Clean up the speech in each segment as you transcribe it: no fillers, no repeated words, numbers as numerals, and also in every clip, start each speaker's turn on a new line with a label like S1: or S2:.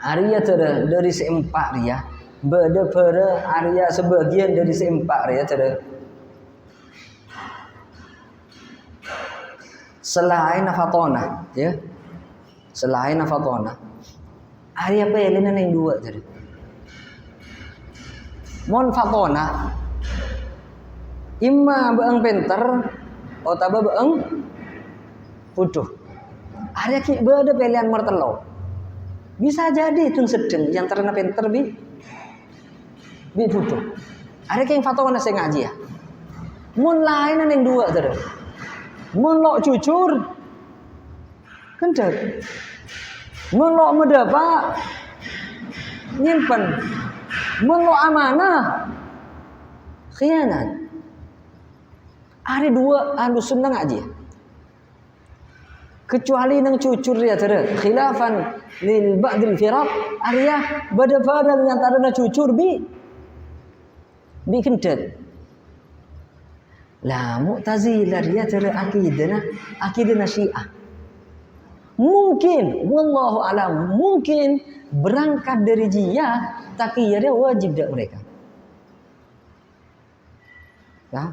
S1: Arya dari seempat ria, beda pada Arya sebagian dari seempat ria selain Fatona, ya, selain Fatona, Arya pelin yang dua tadi. Mon Fatona, imma beeng penter, atau beeng putuh. Arya ki beda pilihan mertelo. Bisa jadi itu sedeng yang terkena pinter bi putuh. Ada yang fatwa nasi ngaji ya. Mun lain yang dua terus. Mun lo jujur, kendek. Mun lo medapa, nyimpen. Mun lo amanah, khianat. Ada dua anu sunnah ngaji ya. Kecuali nang cucur ya tere khilafan lil ba'dil firaq arya bada-bada nyantarana cucur bi kendet lah Mu'tazilah ya tere akidana Syiah mungkin wallahu alam mungkin berangkat dari jiyah taqiyah wajib dak mereka ya.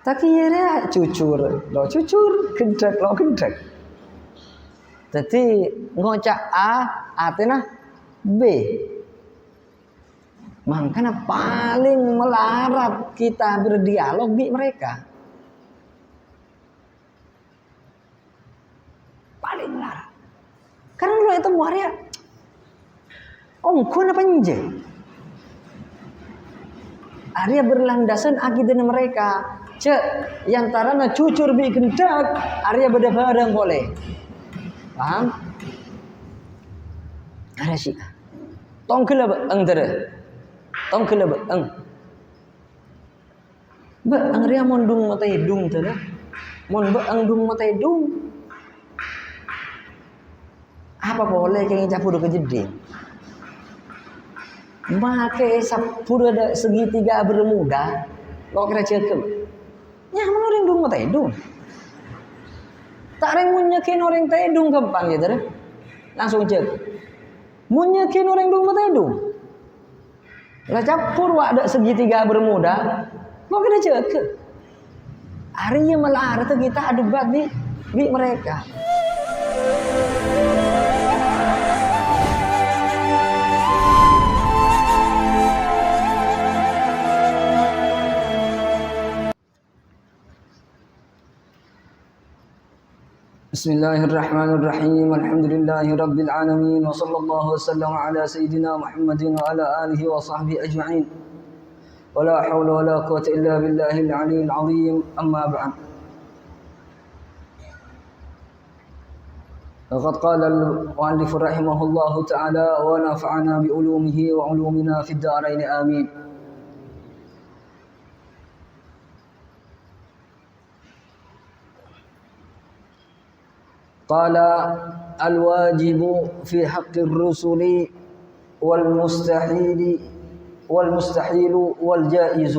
S1: Tak kira cucur, lo kendek. Jadi ngocak A, artinya B. Makanya paling melarat kita berdialog di mereka. Paling melarat. Karena lo itu muarya, ongkon apa nje? Arya berlandasan akidah mereka. Cek yang tarana cucur bi kendak Arya beda-beda boleh. Paham? Ada sih. Tong kela beeng tere. Tong kela beeng. Beeng Arya mondung mata hidung tere. Mon beeng dung mata hidung. Apa boleh kayak capur kejeding? Make sapur ada segitiga bermuda. Lo kira cekem. Nya mana orang dung mata hidung. Tak reng munyakin orang teh hidung gampang gitu deh. Langsung cek. Munyakin orang dung mata hidung. Lah capur wa ada segitiga bermuda. Mau kena cek. Hari yang malah ada kita debat di mereka. Bismillahirrahmanirrahim. Alhamdulillahi rabbil alamin wa sallallahu wasallam ala sayyidina Muhammadin wa ala alihi wa sahbihi ajma'in. Wa la hawla wa la quwwata illa billahil aliyyil azim. Amma ba'd. Laqad qala al-mu'allif rahimahullahu ta'ala wa nafa'ana bi ulumihi wa ulumina fid dharain amin. قال الواجب في حق الرسل والمستحيل والجائز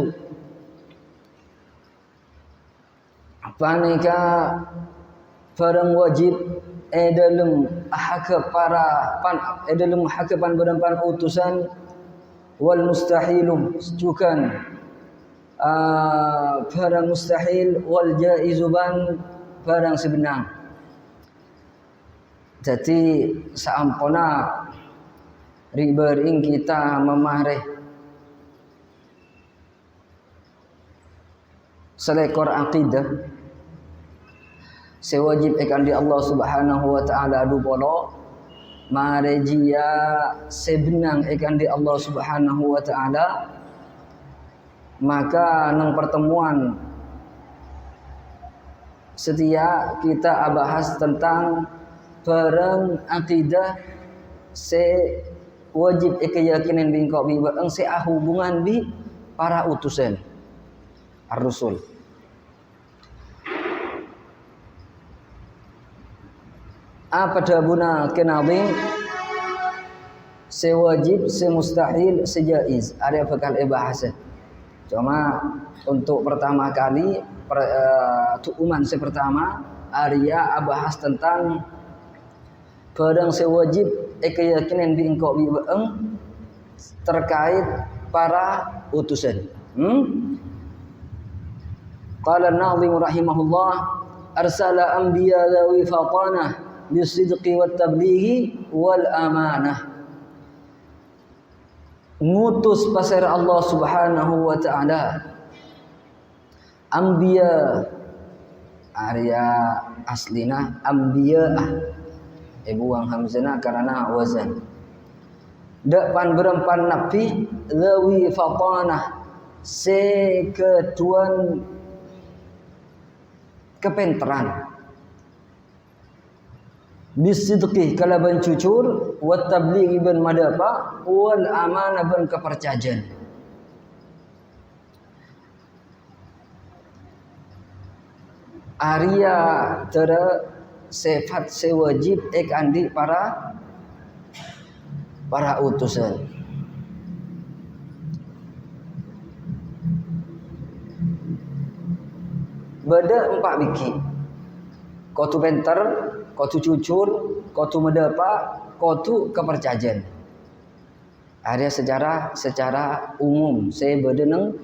S1: Panika farang wajib dalam hak pan berempan utusan wal mustahilum sejukan farang mustahil wal jaizuban farang sebenang. Jadi saampona ribering kita memareh selekor akidah sewajib akan di Allah Subhanahu wa taala adu polo marejia sebenang akan di Allah Subhanahu wa taala maka nang pertemuan setia kita bahas tentang barang akidah se wajib keyakinan bingkok bi barang se hubungan bi para utusan ar-rusul. Apa dabuna kenabing se wajib, se mustahil, se jaiz. Ada bakal bahasa. Cuma untuk pertama kali tuuman pertama Arya bahas tentang Padang sewajib keyakinan bi engkau bi beeng terkait para utusan. Qala an-Nazim rahimahullah arsala anbiya dawi fatanah bisidqi wat tablighi wal amanah. Ngutus pasir Allah Subhanahu wa taala anbiya Arya aslina anbiya buang hamzana karena wazan. Dak pan berempan nabi zawi fatanah seketuan kepenteran bisidqih kalaban cucur wat tablighi ban madapa wal amanah ban kepercayaan. Arya tera sifat sewajib andi para utusan. Beda 4 biki. Kotu penter, kotu cucur, kotu medapa, kotu kepercayaan. Ada secara umum saya beda nang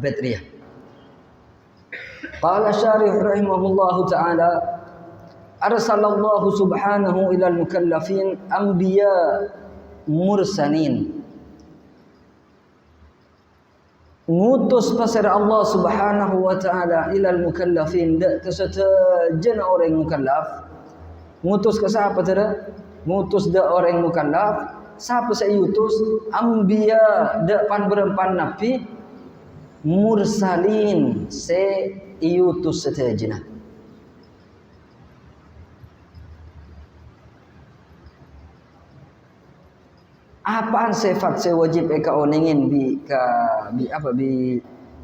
S1: bedriah. Qala syarih rahimahullahu ta'ala arsalallahu subhanahu ilal mukallafin anbiya mursalin. Ngutus pasir Allah subhanahu wa ta'ala ilal mukallafin dak kesetajana orang mukallaf. Ngutus ke siapa tera? Ngutus dak orang mukallaf. Siapa saya utus? Anbiya dak pan berempan nabi mursalin se iutus setajana. Apaan sifat sewajib eka onengin bi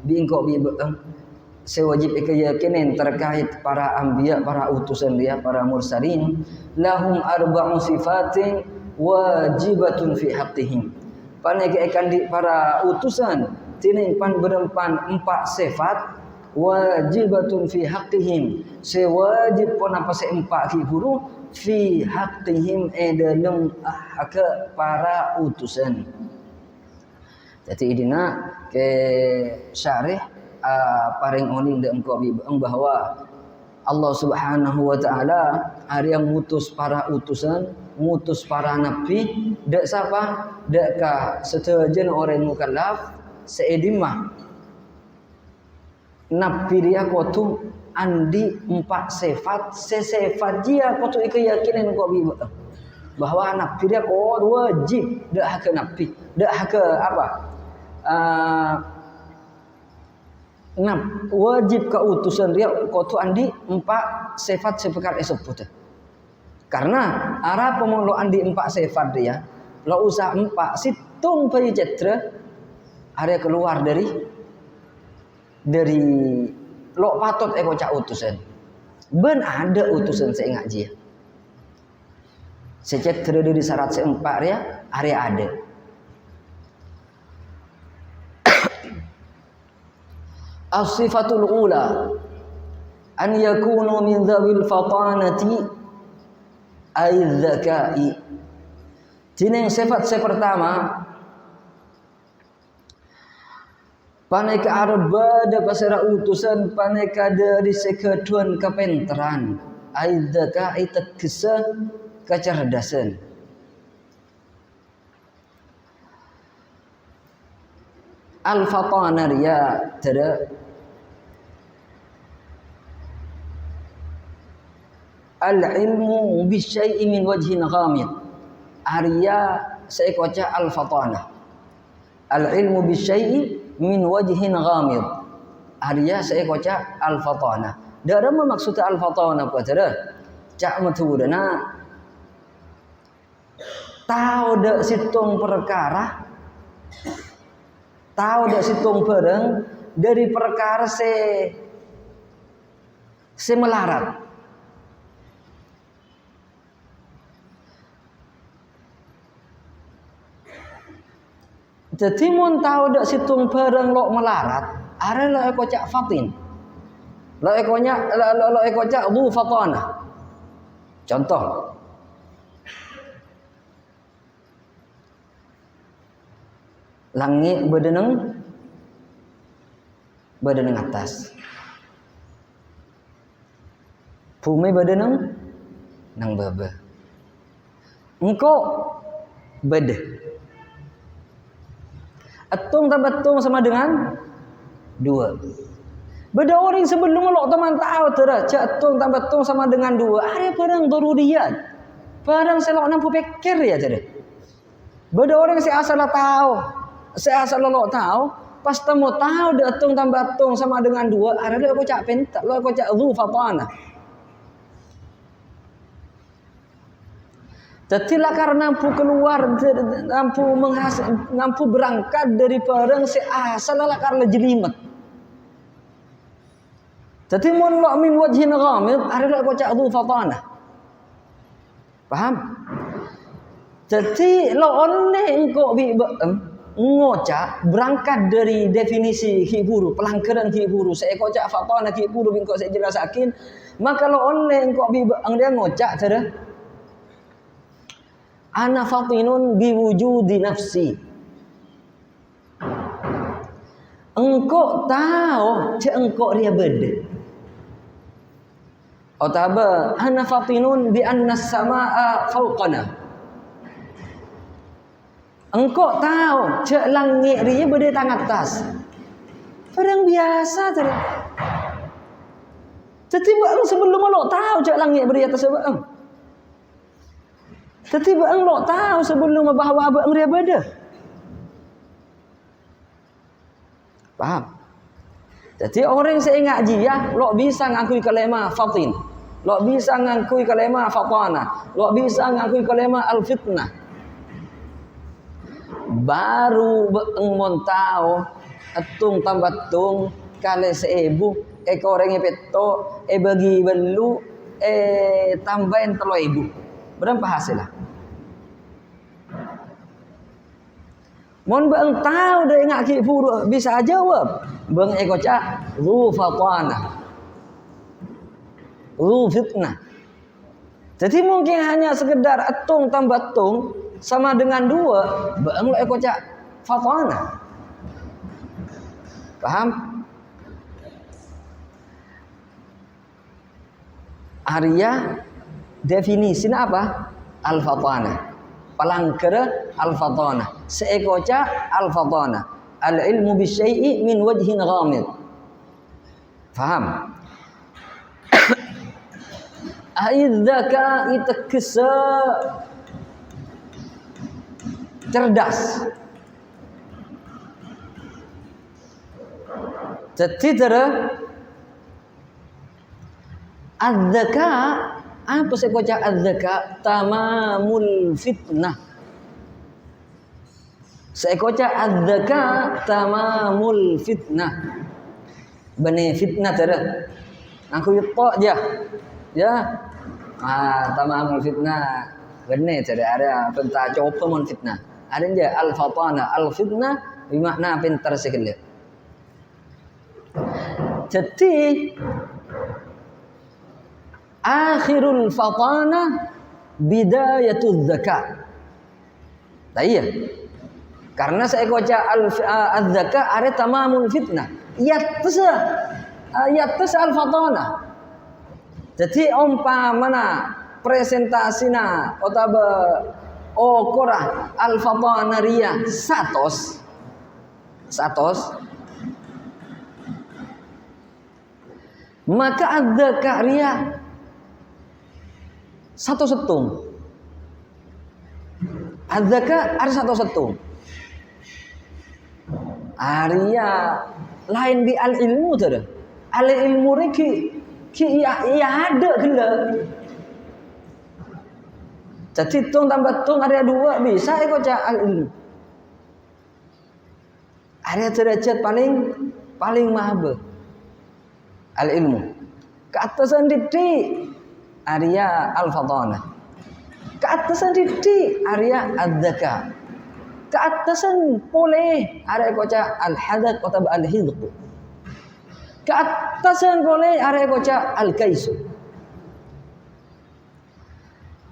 S1: engkau sewajib eka yakinin terkait para anbiya, para utusan dia, para mursalin. Lahum arba'u sifatin wajibatun fi haqqihim. Paneka ekan di para utusan tinin pan berempan 4 sifat wajibatun fi haqqihim. Sewajib pun apa se 4 ki huruf fi haqqihim dalam hak para utusan. Jadi idina ke syarih paring oning de engkau bahwa Allah Subhanahu wa taala hari yang ngutus para utusan, ngutus para nabi, dak siapa? Dak ka setejen orang mukallaf seedimah. Nabi dia kotu andi 4 sifat, sifat dia kotu keyakinan kau bahwa nabi dia kau wajib dak hak nabi, dak hak apa? Wajib ke utusan dia kotu andi 4 sifat sepekat disebut. Karena arah pemulu andi 4 sifat dia, lo usah 4 situng bayi cetra area keluar dari lo patut eko cak utusan. Ben ada utusan saya ngaji ya. Secetra dari syarat seempat ya, area ada. As-sifatul ula an yakunu min dzawil fatanati ay dzakai. Jineng sifat pertama paneka arba da pasara utusan paneka dari sekeduan kepenteran ay dzakai tegese kecerdasan. Al-fatanah ya tada al-ilmu bisyai'i min wajhin ghamid. Arya saya koca al-fatanah. Al-ilmu bisyai'i min wajhin ghamid. Arya saya koca al-fatanah. Dara maksud al-fatanah apa tada? Cak metudana tahu dak situng perkara, tahu dak situng bareng dari perkara se melarat. Jadi mun tahu dak situng bareng lo melarat, are lo eko cak fatin. Lo eko cak bu fatanah. Contoh, langit berdeneng atas, bumi berdeneng nang bebe. Engkau beda. Atung tambah atung sama dengan 2. Beda orang sebelum lo teman tahu tera, atung tambah atung sama dengan 2. Ada barang daruriyat. Barang selok nampu pikir ya jadi. Beda orang si asal tahu. Saya asal lo tahu, pas temu tahu de atung tambah atung sama dengan 2, ada lo aku cak pentak, lo aku cak fatana. Tetilah karena nampu keluar, nampu berangkat dari barang si asal lah karena jelimet. Teti mun lo min wajhin ghamid, ada lo aku cak fatana. Paham? Jadi lo onne engkau bi ngocak berangkat dari definisi hiburu, pelanggaran hiburu. Saya kocak fatana hiburu bingko saya jelasakin. Maka lo online engkau bi dia ngocak tada. Ana fatinun biwujudi nafsi. Engkau tahu cak engkau dia beda. Otaba ana fatinun bi anna samaa fawqana. Engkau tahu cak langit dia berdiri tang atas. Orang biasa tadi. Tetapi bang sebelum lo tahu cak langit berdiri atas bang. Tetapi bang lo tahu sebelum bahawa bang dia beda. Paham? Jadi orang yang saya ngaji ya, lo bisa ngakui kalimah fatin. Lo bisa ngakui kalimah fatana. Lo bisa ngakui kalimah al-fitnah. Baru beengmon tahu atung tambah tung kali 1000 korengnya peto bagi belu tambahin 3000 berapa hasilnya? Mon beeng tahu deh ngaki puru bisa jawab beeng cak lu fatwana lu fitnah. Jadi mungkin hanya sekedar atung tambah tung sama dengan 2, beeng lo cak fatwana. Paham? Arya definisinya apa? Al-fatana. Palangkara al-fatana. Seekoca al-fatana. Al-ilmu bisyai'i min wajhin ghamid. Faham? Aidzaka itaksa cerdas. Jadi adzaka apa saya baca adzaka tamamul fitnah. Saya baca adzaka tamamul fitnah. Bani fitnah tera. Aku yuto aja. Ya. Tamamul fitnah. Benar tera ada pentah coba mon fitnah. Ada je al-fatana al-fitnah bermakna pintar sekali. Jadi akhirul fatana bidayatul zakat. Iya. Karena saya baca az-zakat ada tamamul fitnah. Yattasa al-fatana. Jadi umpamana presentasina otaba okora al-fatana ria satos maka ada karya satu setung. Adzaka ada satu setung. Arya lain di al ilmu tadi. Al ilmu reki iya ada gila. Jadi tung tambah tung ada 2 bisa ikut al ilmu. Ada derajat paling mahaba. Al ilmu. Keatasan didik Arya al-fatana. Keatasan didik Arya adzaka. Keatasan boleh ada koca al-hadak atau al-hidq. Keatasan boleh ada koca al-kaisu.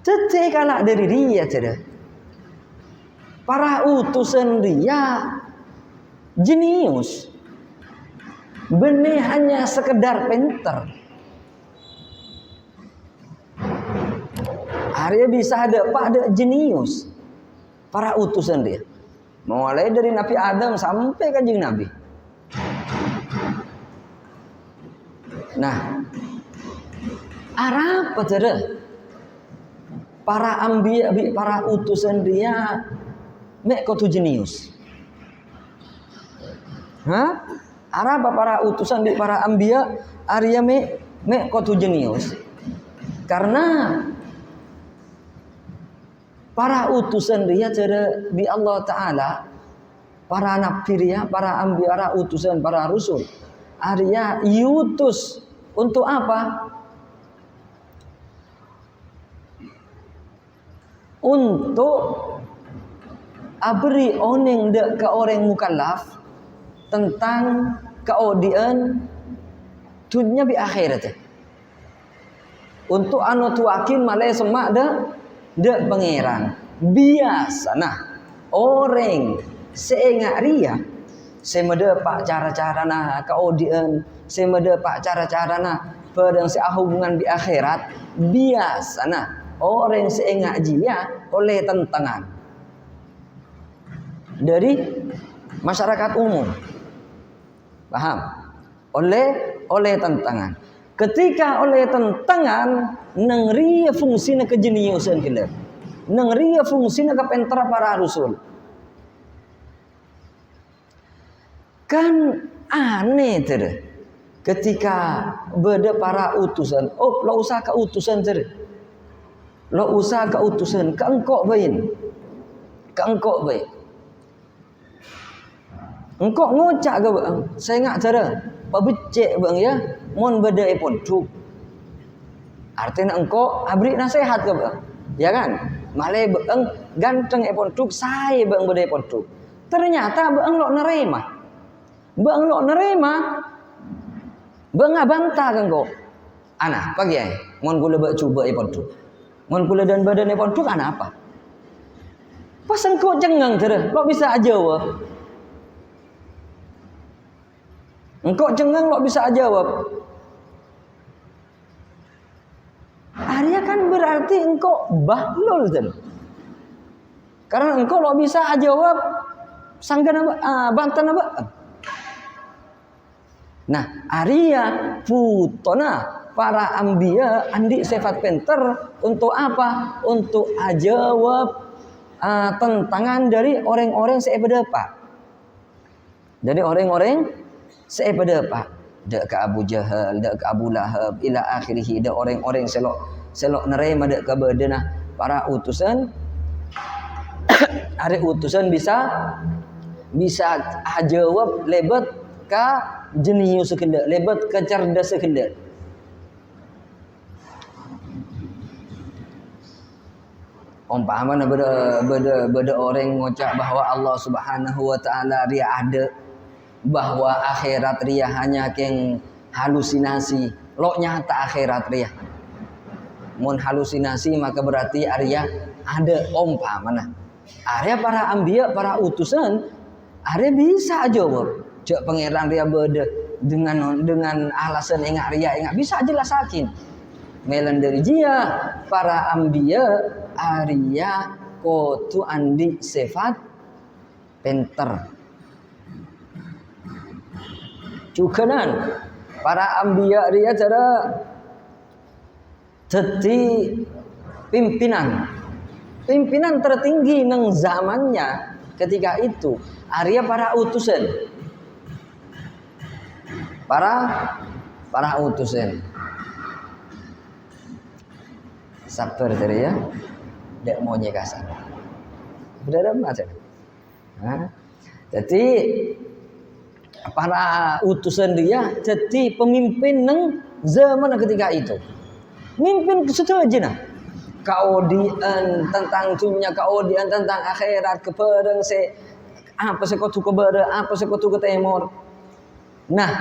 S1: Tete kalak dari dia tada. Para utusan dia jenius. Benih hanya sekedar pinter. Arya bisa ada jenius. Para utusan dia. Mulai dari Nabi Adam sampai kanjeng Nabi. Nah, apa tada? Para ambiya, para utusan dia mek kotu jenius. Arapa para utusan di para ambiya Arya mek kotu jenius. Karena para utusan dia cara di Allah Ta'ala, para nabi dia, para ambiya, para utusan, para rasul, Arya yutus untuk apa? Untuk abri oneng dek ke orang mukallaf tentang keodian dunia bi akhirat. Untuk anu tuakin malai semak dek pangeran. Biasana orang seengat ria semede pak cara-cara na keodian, semede pak cara-cara na pedang hubungan di akhirat. Biasana orang seengat jia oleh tentangan dari masyarakat umum. Paham? Oleh tantangan. Ketika oleh tantangan nang ria fungsina kejeniusan kita. Nang ria fungsina kapentera para rasul. Kan aneh tadi. Ketika beda para utusan, lo usah ke utusan tadi. Lo usah ke utusan, ke engkau bayin. Ke engkau bayin. Engkau ngocak ke bang? Saya ingat cara pabecek bang ya, mon beda ponduk. Artinya engkau abri nasihat ke bang, ya kan? Malai bang ganteng ponduk, saya bang beda ponduk. Ternyata bang lo nerima, bang abantah kan kau. Anak pagi ya, mon gula bak cuba ponduk, mon gula dan badan ponduk anak apa? Pas engkau cengang cara, lo bisa aja wah. Engkau cengang lo bisa jawab. Arya kan berarti engkau bahlul kan. Karena engkau lo bisa jawab sanggan bantan apa? Nah, Arya putona para ambiya andi sifat pinter untuk apa? Untuk jawab tentangan dari orang-orang seebedepa. Dari orang-orang sepada pak dak ke Abu Jahal, dak ke Abu Lahab ila akhirih, dak orang-orang selok nerima dak ke badanah para utusan. Ada utusan bisa jawab lebat ke jenius sekendak, lebat ke cerdas sekendak. Umpamanya beda orang ngocak bahwa Allah Subhanahu wa taala dia ada, bahwa akhirat ria hanya keng halusinasi. Lo nyata akhirat ria. Mun halusinasi maka berarti Arya ada umpamana. Arya para ambiya, para utusan, Arya bisa jawab. Cek pangeran ria beda dengan alasan ingat ria ingat bisa jelasakin. Melan dari dia para ambiya Arya kotu andi sifat pinter. Cukanan para ambiya dia cara jadi pimpinan tertinggi nang zamannya ketika itu Arya para utusan, para utusan. Sabar tadi ya, tidak mau nyekasan. Benar macam. Jadi para utusan dia jadi pemimpin nang zaman ketika itu. Mimpin setuju nah. Keodian tentang dunia, keodian tentang akhirat, kebereng apa sekotu kebereng, apa sekotu ke timur. Nah,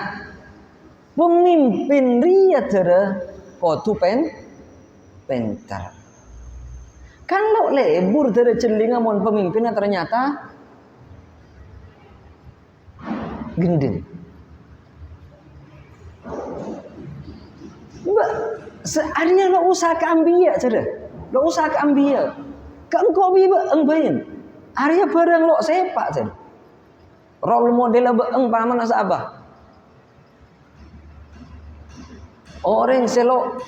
S1: pemimpin dia kotu pintar. Kalau lebur dari celinga mon pemimpinnya ternyata gendeng. Mbak, seharusnya lo usah keambil cera. Lo usah keambil. Kan kau biba engbain. Arya barang lo sepak cera. Role model beeng paman asa abah. Orang selo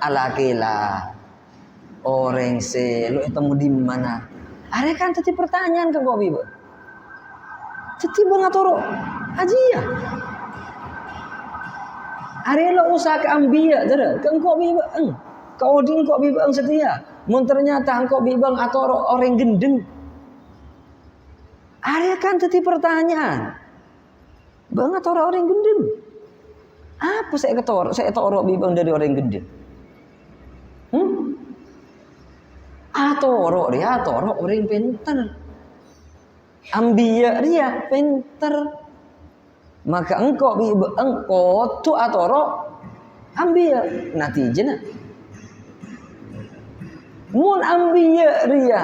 S1: alakila. Orang selo ketemu di mana? Arya kan tadi pertanyaan ke kau biba. Jadi bangatoro aja ya. Arya lo usah keambil cera. Kan kau biba eng. Kau ding kau biba eng setia. Mun ternyata kau biba atau orang gendeng. Arya kan tadi pertanyaan. Banget orang gendeng. Apa saya ketoro? Saya toro bibang dari orang gendeng. Atoro dia toro orang pintar. Ambiya dia pintar. Maka engkau bibang engkau tu atoro ambiya. Natijana. Mun ambiya dia.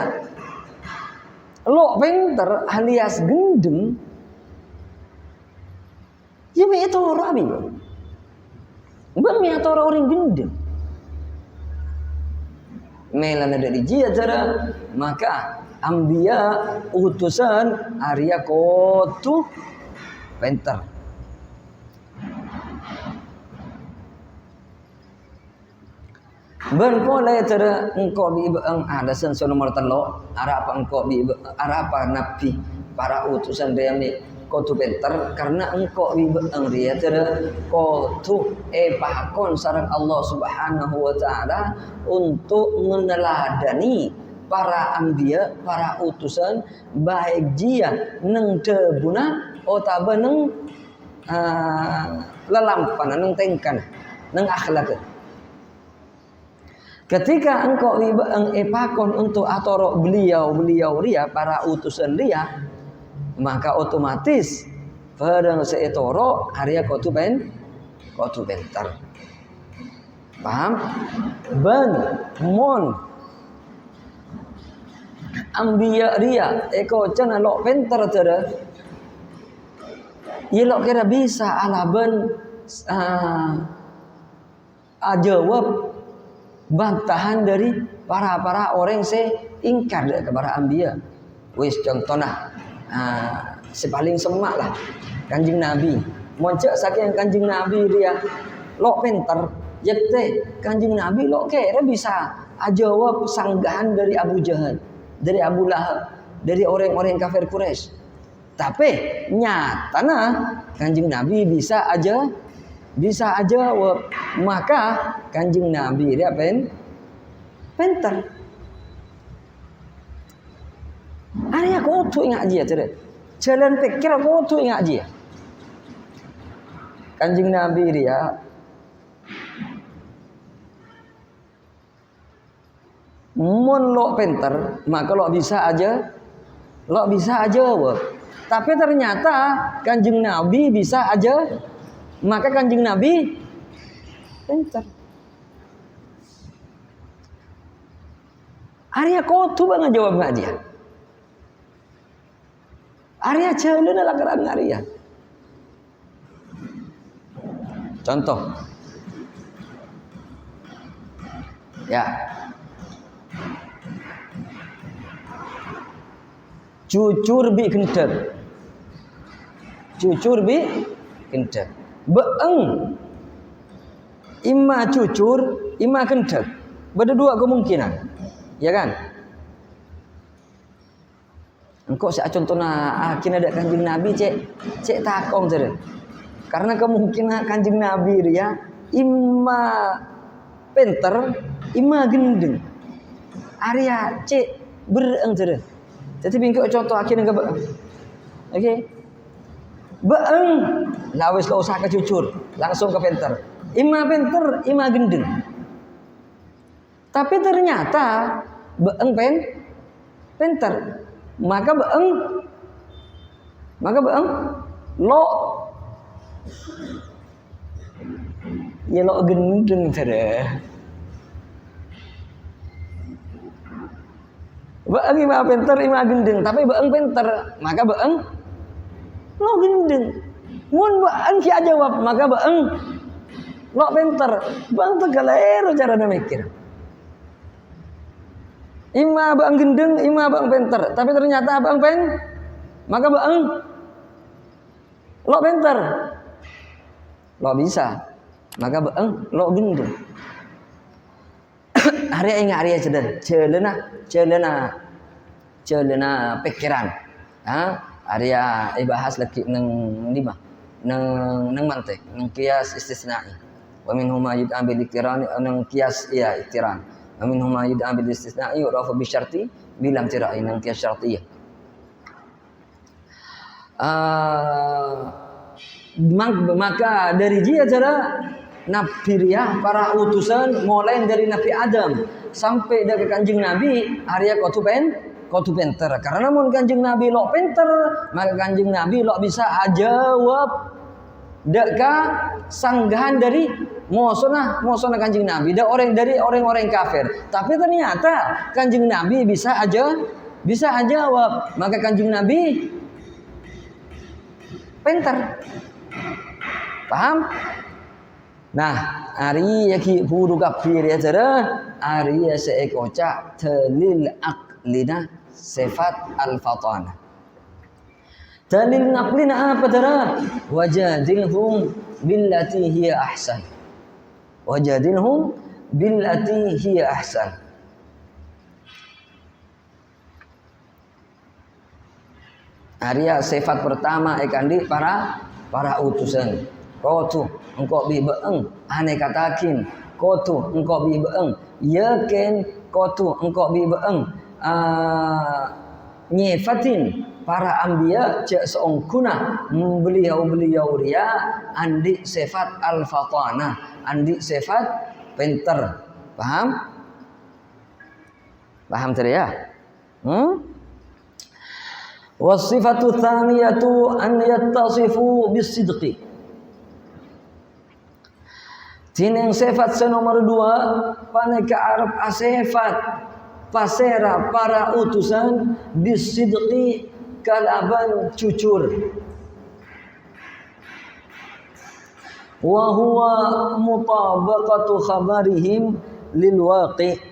S1: Lo pintar alias gendeng. Ya me itu orang abi. Bang me itu orang gendeng. Melan ada di jia cara maka ambiya utusan Arya kotu pintar. Ben pola cara engkau bi ada senso nomor telo arapa engkau bi arapa nabi para utusan dia ni kotu pintar karena engkau bi dia cara kotu pakon sareng Allah Subhanahu wa taala untuk meneladani para anbiya para utusan baik jia neng debuna otaba neng lelampana neng tengkan neng akhlak. Ketika engkau epakon untuk atoro beliau dia para utusan dia, maka otomatis pada seetoro Arya kotu bentar. Paham? Ben mon ambiya dia eko cana lo bentar tere. Yelok kira bisa ala ben jawab bantahan dari para orang ingkar kepada ambiya. Wis contohnya sepaling semak lah Kanjeng Nabi. Moncek saking Kanjeng Nabi dia lo pinter yakte Kanjeng Nabi lo kira bisa jawab sanggahan dari Abu Jahal, dari Abu Lahab, dari orang-orang kafir Quraisy. Tapi nyatana Kanjeng Nabi bisa aja maka Kanjeng Nabi dia pintar. Arya kau tu ingat dia cere. Jalan pikir kau tu ingat dia. Kanjeng Nabi dia mon lo pintar maka lo bisa aja tapi ternyata Kanjeng Nabi bisa aja maka Kanjeng Nabi pintar. Arya kotu bang jawab nggak dia? Arya jalan dalam kerang Arya. Contoh, ya, jujur bi gendek, beeng, ima jujur, ima gendek, beda dua kemungkinan, ya kan? Engkau saya contohnya, kini ada Kanjeng Nabi cek takong saja. Karena kemungkinan Kanjeng Nabi dia ima pinter, ima gendeng. Arya cek beeng saja. Jadi bingkau contoh akhirnya ke beeng. Oke. Beeng, lawis kau usah jujur, langsung ke pinter. Ima pinter, ima gendeng. Tapi ternyata beeng pinter. Maka beeng lo ya lo gendeng tere. Beeng ima pinter ima gendeng, tapi beeng pinter, maka beeng lo gendeng. Mun beeng kia jawab, maka beeng lo pinter. Beeng teu galero carana mikir. Ima beeng gendeng, ima beeng pinter, tapi ternyata beeng maka beeng lo pinter. Lo bisa, maka beeng lo gendeng. Arya ingat Arya celena pikiran. Arya ibahas lagi neng lima neng mantek neng kias istisna'i. Wa minhum ma yud'a bil iktirani neng kias ya iktiran. Wa minhum ma yud'a bil istisna'i wa rafa bi syarti bilam tira'i neng kias syartiyah. Maka dari dia cara Nabiriyah para utusan mulai dari Nabi Adam sampai dari kanjeng Nabi Arya kotu pinter karena mun kanjeng Nabi lo pinter maka kanjeng Nabi lo bisa jawab deka sanggahan dari mosona kanjeng Nabi dari orang-orang kafir, tapi ternyata kanjeng Nabi bisa jawab maka kanjeng Nabi pinter. Paham? Nah, ari yaki buru kafir ya cara ari seekoca dalil aqlina sifat al-fatana. Dalil aqlina apa cara? Wajadilhum billati hiya ahsan. Wajadilhum billati hiya ahsan. Arya sifat pertama ikandi para utusan. Kotu engkau bi beeng ane katakin kotu engkau bi beeng yakin kotu engkau bi beeng nyefatin para anbiya cek seongkuna beliau ria andi sifat al-fatana andi sifat pinter. Paham tadi ya? Wasifatu tsaniyatu an yattasifu bisidqi. Tineng sifat nomor 2 paneka Arab asifat pasera para utusan bisidqi kalaban cucur. Wa huwa mutabaqatu khabarihim lil waqi'.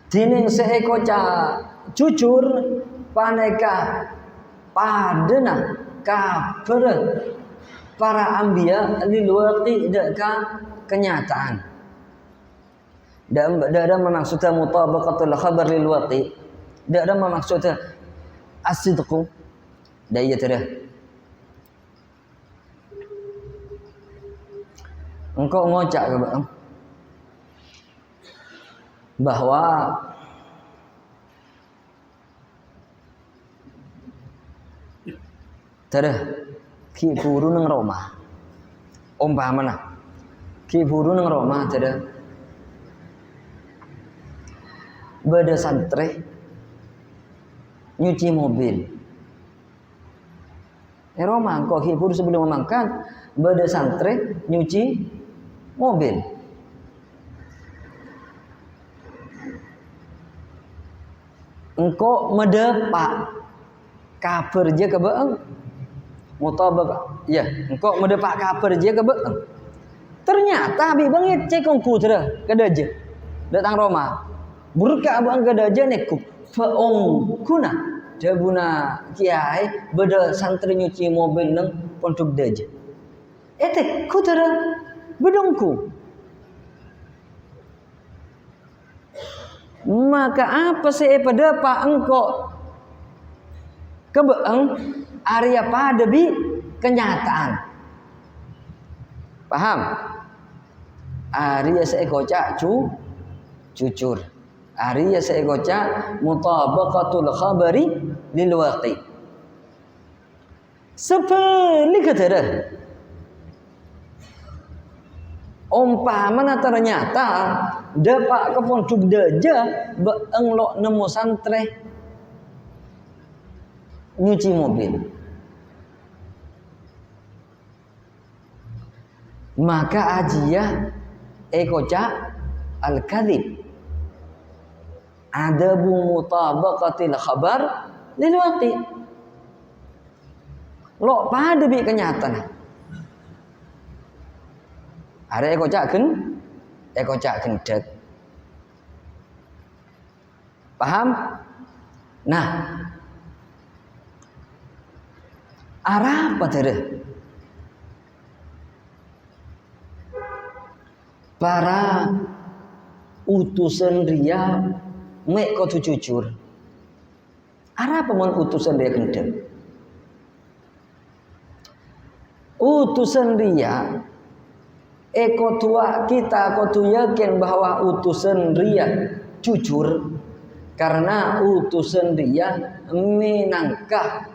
S1: Dining seekoca cucur paneka padena kabar para anbiya lil waqi' deka kenyataan. Dan ada maksudnya mutabaqatul khabar lil waqi'. Dan ada maksudnya as-sidqu. Daya tera. Engkau ngocak ke bang? Bahwa ki buru nang Roma umpamana ki buru nang Roma beda santri nyuci mobil Roma kok ki buru sebelum memakan beda santri nyuci mobil. Engkau medepak kabar je ke beeng mutabaq ya engkau medepak kabar je ke beeng ternyata abi bangit cekongku tera kedaje datang Roma burka abang kedaje nekuk faong kuna jabuna kiai beda santri nyuci mobil nang pondok daje ete ku tera bedongku. Maka apa sih pada pak engkau kebeeng Arya pada bi kenyataan. Paham? Arya seekoca cucur. Arya seekoca mutabaqatul khabari lil waqi'. Sepeli ketara. Umpamana ternyata dapat ke pondok daja beeng lo nemu santre nyuci mobil. Maka ajiyah kocak al-kadhib. Adabu mutabaqatil khabar lil waqi. Lo pada bi kenyataan. Are kocak gendek. Paham? Nah, arah apa tadi? Para utusan dia mek kudu jujur. Arah apa mon utusan dia gendeng? Utusan dia tua kita kudu yakin bahwa utusan dia jujur karena utusan dia minangkah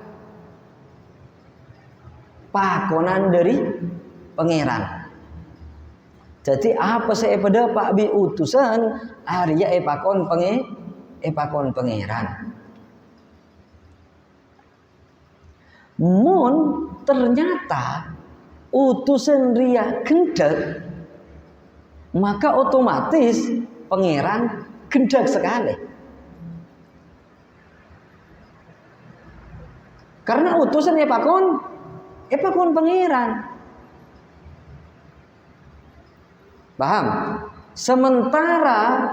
S1: pakonan dari pangeran. Jadi apa saya pada Pak bi utusan Arya pakon pangeran. Mun ternyata utusan ria gendek, maka otomatis pangeran gendek sekali. Karena utusan pakon pangeran. Paham? Sementara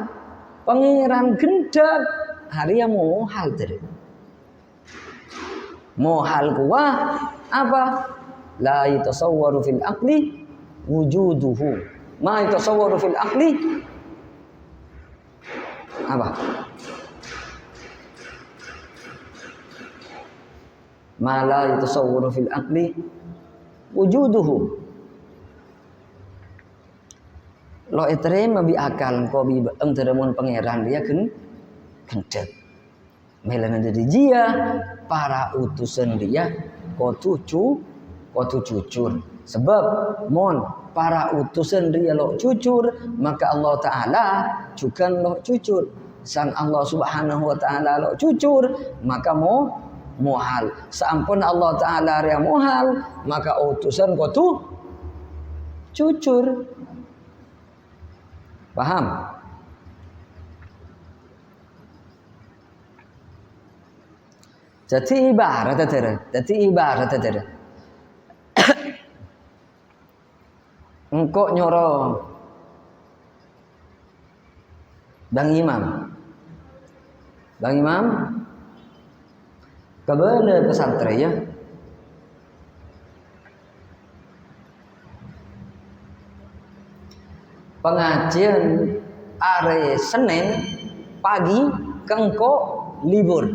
S1: pangeran gendek hari yang mohal tadi. Mohal kuah apa? La yatasawwaru fil aqli wujuduhu. Ma yatasawwaru fil aqli apa? Ma la yatasawwaru fil aqli wujuduhu. Lo eterema bi akal ko bi engteremon pangeran dia gendek. Melana dari dia para utusan dia ko jujur. Sebab mon para utusan dia lo jujur, maka Allah Ta'ala juga lo jujur. Sang Allah Subhanahu wa Ta'ala lo jujur, maka mohal. Sampun Allah Ta'ala ria mohal, maka utusan ko jujur. Paham? Jadi ibarat ada. Engkau nyoro Bang Imam kebele pesantren ya. Pengajian hari Senin pagi kengko libur.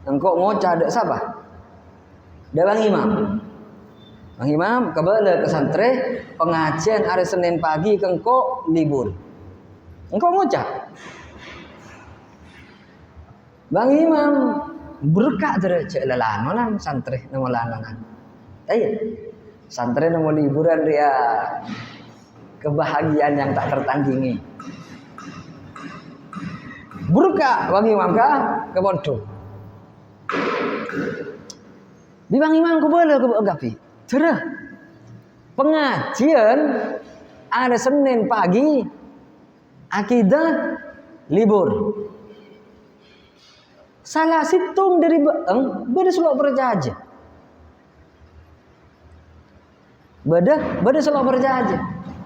S1: Engkau ngocah ada siapa? Ada Bang Imam kebele pesantren pengajian hari Senin pagi kengko libur. Engkau ngocah. Bang Imam berkah dari cek lelanonan santri nama lelanan. Iya. Santri nama liburan dia kebahagiaan yang tak tertandingi. Berkah Bang Imam kah ke bodoh. Di Bang Imam ku boleh ke gapi. Cerah. Pengajian ada Senin pagi akidah libur. Salah situng dari beda selok berjaja. Beda selok berjaja.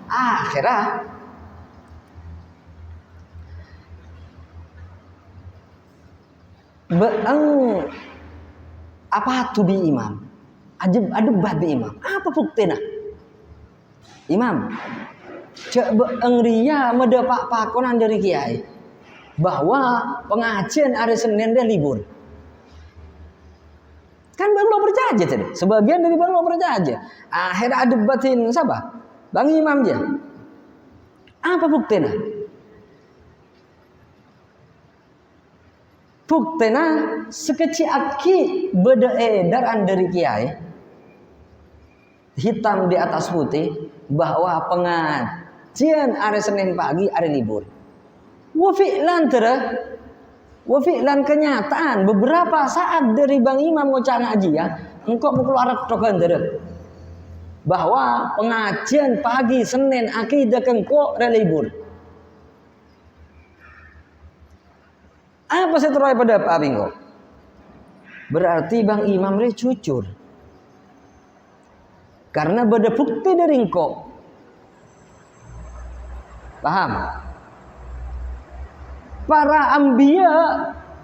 S1: Akhirnya apa tu bi imam? Ada babi imam. Apa buktinya? Imam, cek ria meda pak pakonan dari kiai bahwa pengajian hari Senin dia libur. Kan Bang lo berjanji tadi. Sebagian dari Bang lo berjanji. Akhirnya ada batin siapa? Bang Imam aja. Apa buktinya? Buktinya sekecil aki beda edaran dari kiai hitam di atas putih bahwa pengajian hari Senin pagi hari libur. Wa fi'lan Wa fi'lan kenyataan beberapa saat dari Bang Imam ngocak ngaji ya, engkau mau keluar tokan dere. Bahwa pengajian pagi Senin akidah kengko relibur. Apa saya teroy pada apa bingko? Berarti Bang Imam re jujur. Karena beda bukti dari engkau. Paham? Para ambiya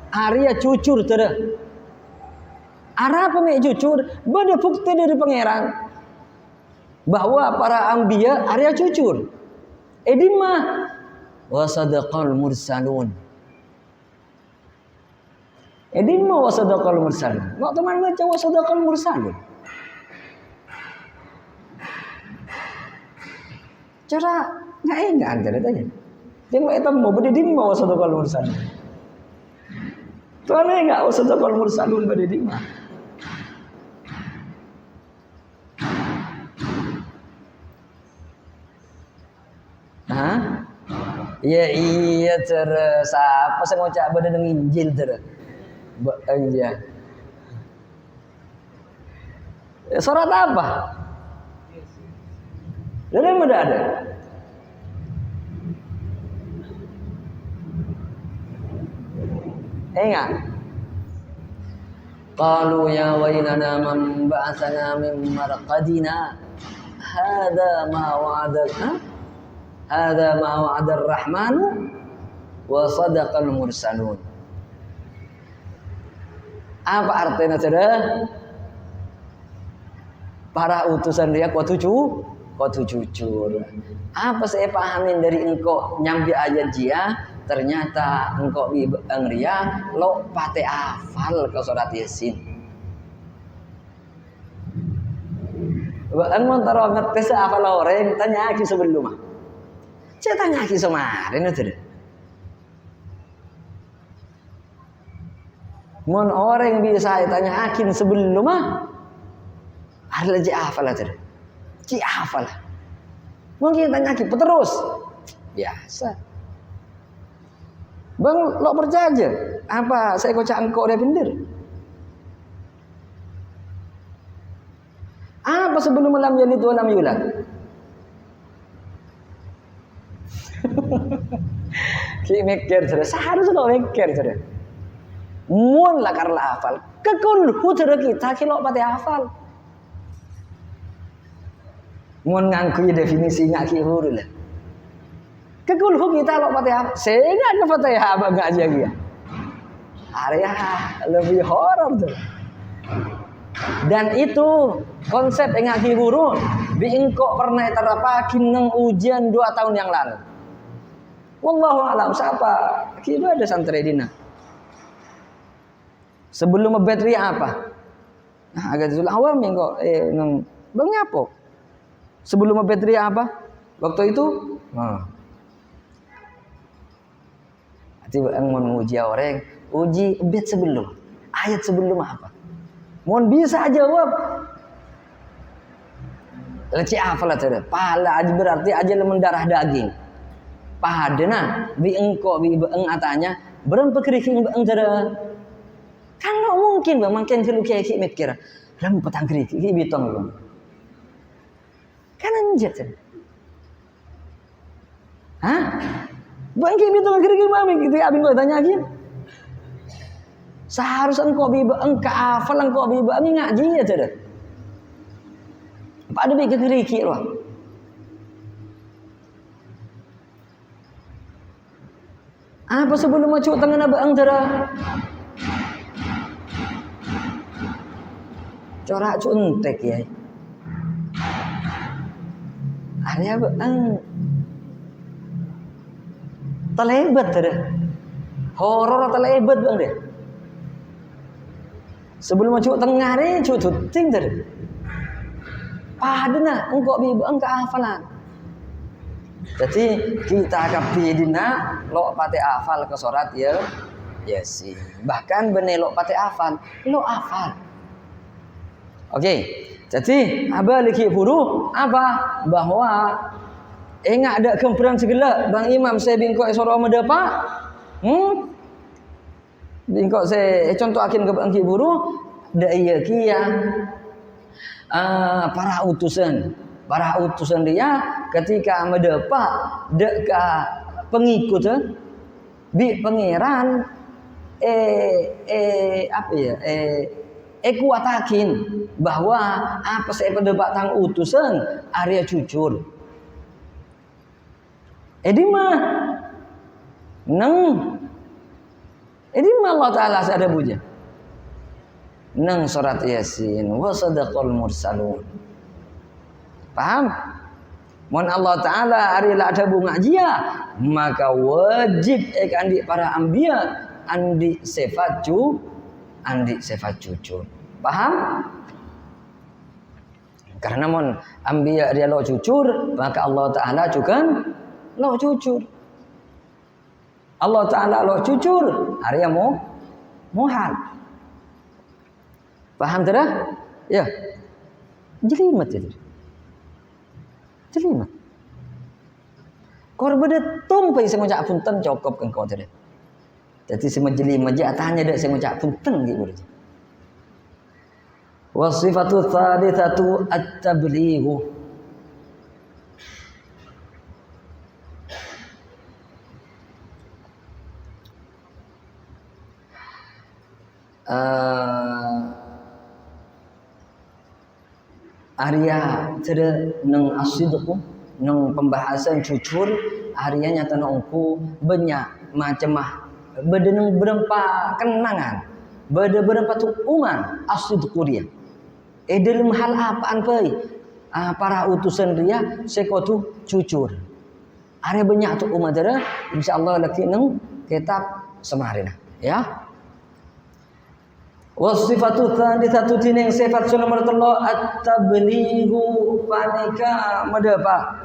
S1: Arya jujur tere. Arah apa mek jujur? Beda bukti dari pangeran bahwa para ambiya Arya jujur. Edimah wa sadaqal mursalun. Edimah wa sadaqal mursalun. Mak teman baca wa sadaqal mursalun. Cara enggak antara tanya. Tengok itu mau berdimah wa sadaqal mursalun. Tuan enggak wa sadaqal mursalun berdimah. Hah? Ya iya terus apa saya ngocak pada dengan Injil terus. Iya. Surat apa? Dari mana ada? Enggak. Qalu ya wailana man ba'athana min marqadina. Hadza ma wa'adana. Hadza ma wa'ada ar-rahmanu wa sadaqal mursalun. Apa artinya saudara? Para utusan dia kau jujur. Apa saya pahamin dari engkau nyambi ayat jia, ternyata engkau bibang ria lo pate hafal ke surat Yasin. Bang mau taruh ngetes hafal orang tanya aki sebelum mah. Saya tanya aki kemarin itu. Mon orang bisa tanya akin sebelum mah. Ada je hafal aja. Ci hafal. Mungkin tanya aki terus. Biasa. Bang, lo percaya aja. Apa saya kocak engkau dia bener? Apa sebelum lam yalid wa lam yulad? Ki mikir sudah, seharusnya kau mikir sudah. Mun lah karena hafal. Kekulhu sudah kita kilo pati hafal. Mun ngangkui definisinya ki huru lah. Kekulhu kita lo pati hafal. Sehingga ada pati hafal enggak aja dia. Area lebih horor tuh. Dan itu konsep engaki huru biingko pernah terapakin nang ujian 2 tahun yang lalu. Wallahu alam siapa? Kita ada santri dina. Sebelum ngebetri apa? Nah, agak sul awam yang kok nang bang nyapo. Sebelum ngebetri apa? Waktu itu, tiba mau menguji orang, uji bet sebelum ayat sebelum apa? Mohon bisa jawab. Leci hafal aja. Pahala aja berarti aja mendarah daging. Pahadena bi engko bi beeng atanya berem pekeriking beeng jara. Kan lo mungkin bang makin kelu kiai mikir lam petang keriki ki bitong bang. Kan anjat. Hah? Bang ki bitong keriki mami gitu abing kau tanya lagi. Seharusnya engkau bi beeng ka hafal engkau bi beeng ngaji aja deh. Pada bi keriki lo. Apa sebelum macuk tangan abang jara? Corak cuntek ya. Ada abang terlebat jara. Horor terlebat bang deh. Sebelum macuk tengah ni cucut ting jara. Padahal engkau bi beeng ka hafalan. Jadi kita kapidina lo pate hafal ke surat ya Yasin. Bahkan bener lo pate hafal, lo hafal. Oke. Jadi apa lagi buru apa bahwa enggak ada kemperan segala Bang Imam saya bingko esoro medapa. Bingkok saya contoh akin ke bangki buru da iya kia para utusan dia ketika mendepak deka pengikut bi pangeran kuatakin bahwa apa saya pendepak tang utusan Arya cucur di mah ini Allah Ta'ala ada puja nang surat Yasin wa sadaqal mursalun. Paham? Mun Allah Ta'ala ari la ada bunga jia maka wajib andi para anbiya andi sifat jujur. Paham? Karena mun anbiya dia lo jujur maka Allah Ta'ala juga lo jujur. Allah Ta'ala lo jujur, Arya muhal. Paham tidak? Ya. Jelimet itu. Jelimet. Kau berbeda tumpai saya ngucap punten cukup kan kau tidak. Jadi saya jelimet je tanya dak saya ngucap punten gitu. Wasifatu tsalitsatu at-tablighu. Arya tada nang asidku nang pembahasan jujur Arya nyata nongku banyak macam bedeneng berempat kenangan berempat uman asidku dia dalam hal apaan pai para utusan dia sekotu jujur Arya banyak tu umat tada insyaallah laki nang kitab semarina ya. Wasifatu tsalitsatu tineng sifat nomor 3 at-tablighu panika medapa.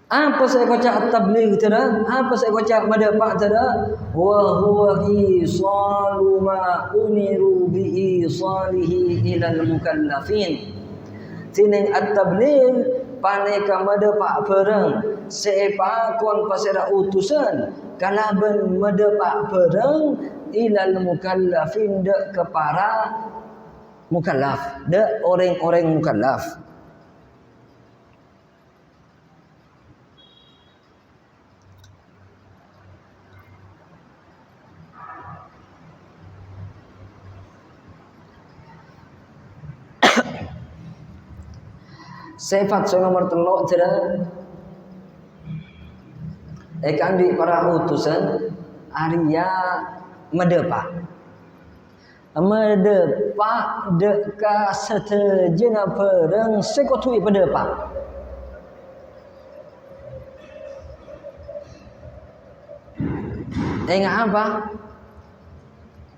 S1: Apa saya baca at-tabligh tadi? Apa saya baca medapa tadi? Wa huwa isalu ma umiru bi isalihi ilal mukallafin. Tineng at-tabligh paneka medepak bereng sepakon pasera utusan kalaban medepak bereng ilal mukallafin de kepara mukallaf de orang-orang mukallaf. Sifat nomor 3 adalah di para utusan Arya medepak deka setejena pereng sekotui pedepak ingat apa?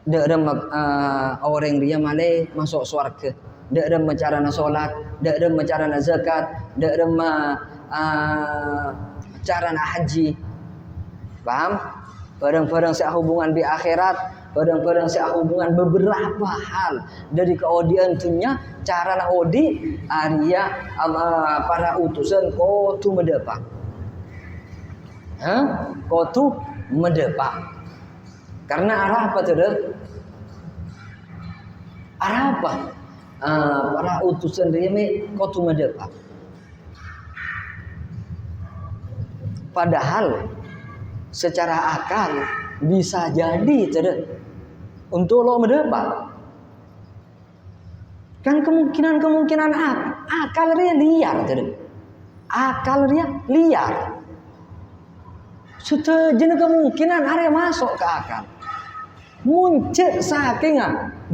S1: Dak orang dia malai masuk surga. Dak ada carana solat, dak ada carana zakat, dak ada carana haji. Paham? Barang-barang sehubungan di akhirat, barang-barang sehubungan beberapa hal dari keodiantunya carana odi Arya para utusan kotu medepak. Kotu medepak. Karena arah apa tuh? Arah apa? Para utusan dia kotu medepak. Padahal secara akal bisa jadi tidak untuk lo medepak. Kan kemungkinan akal dia liar tidak? Akal dia liar. Sudah jenis kemungkinan area masuk ke akal. Muncul saking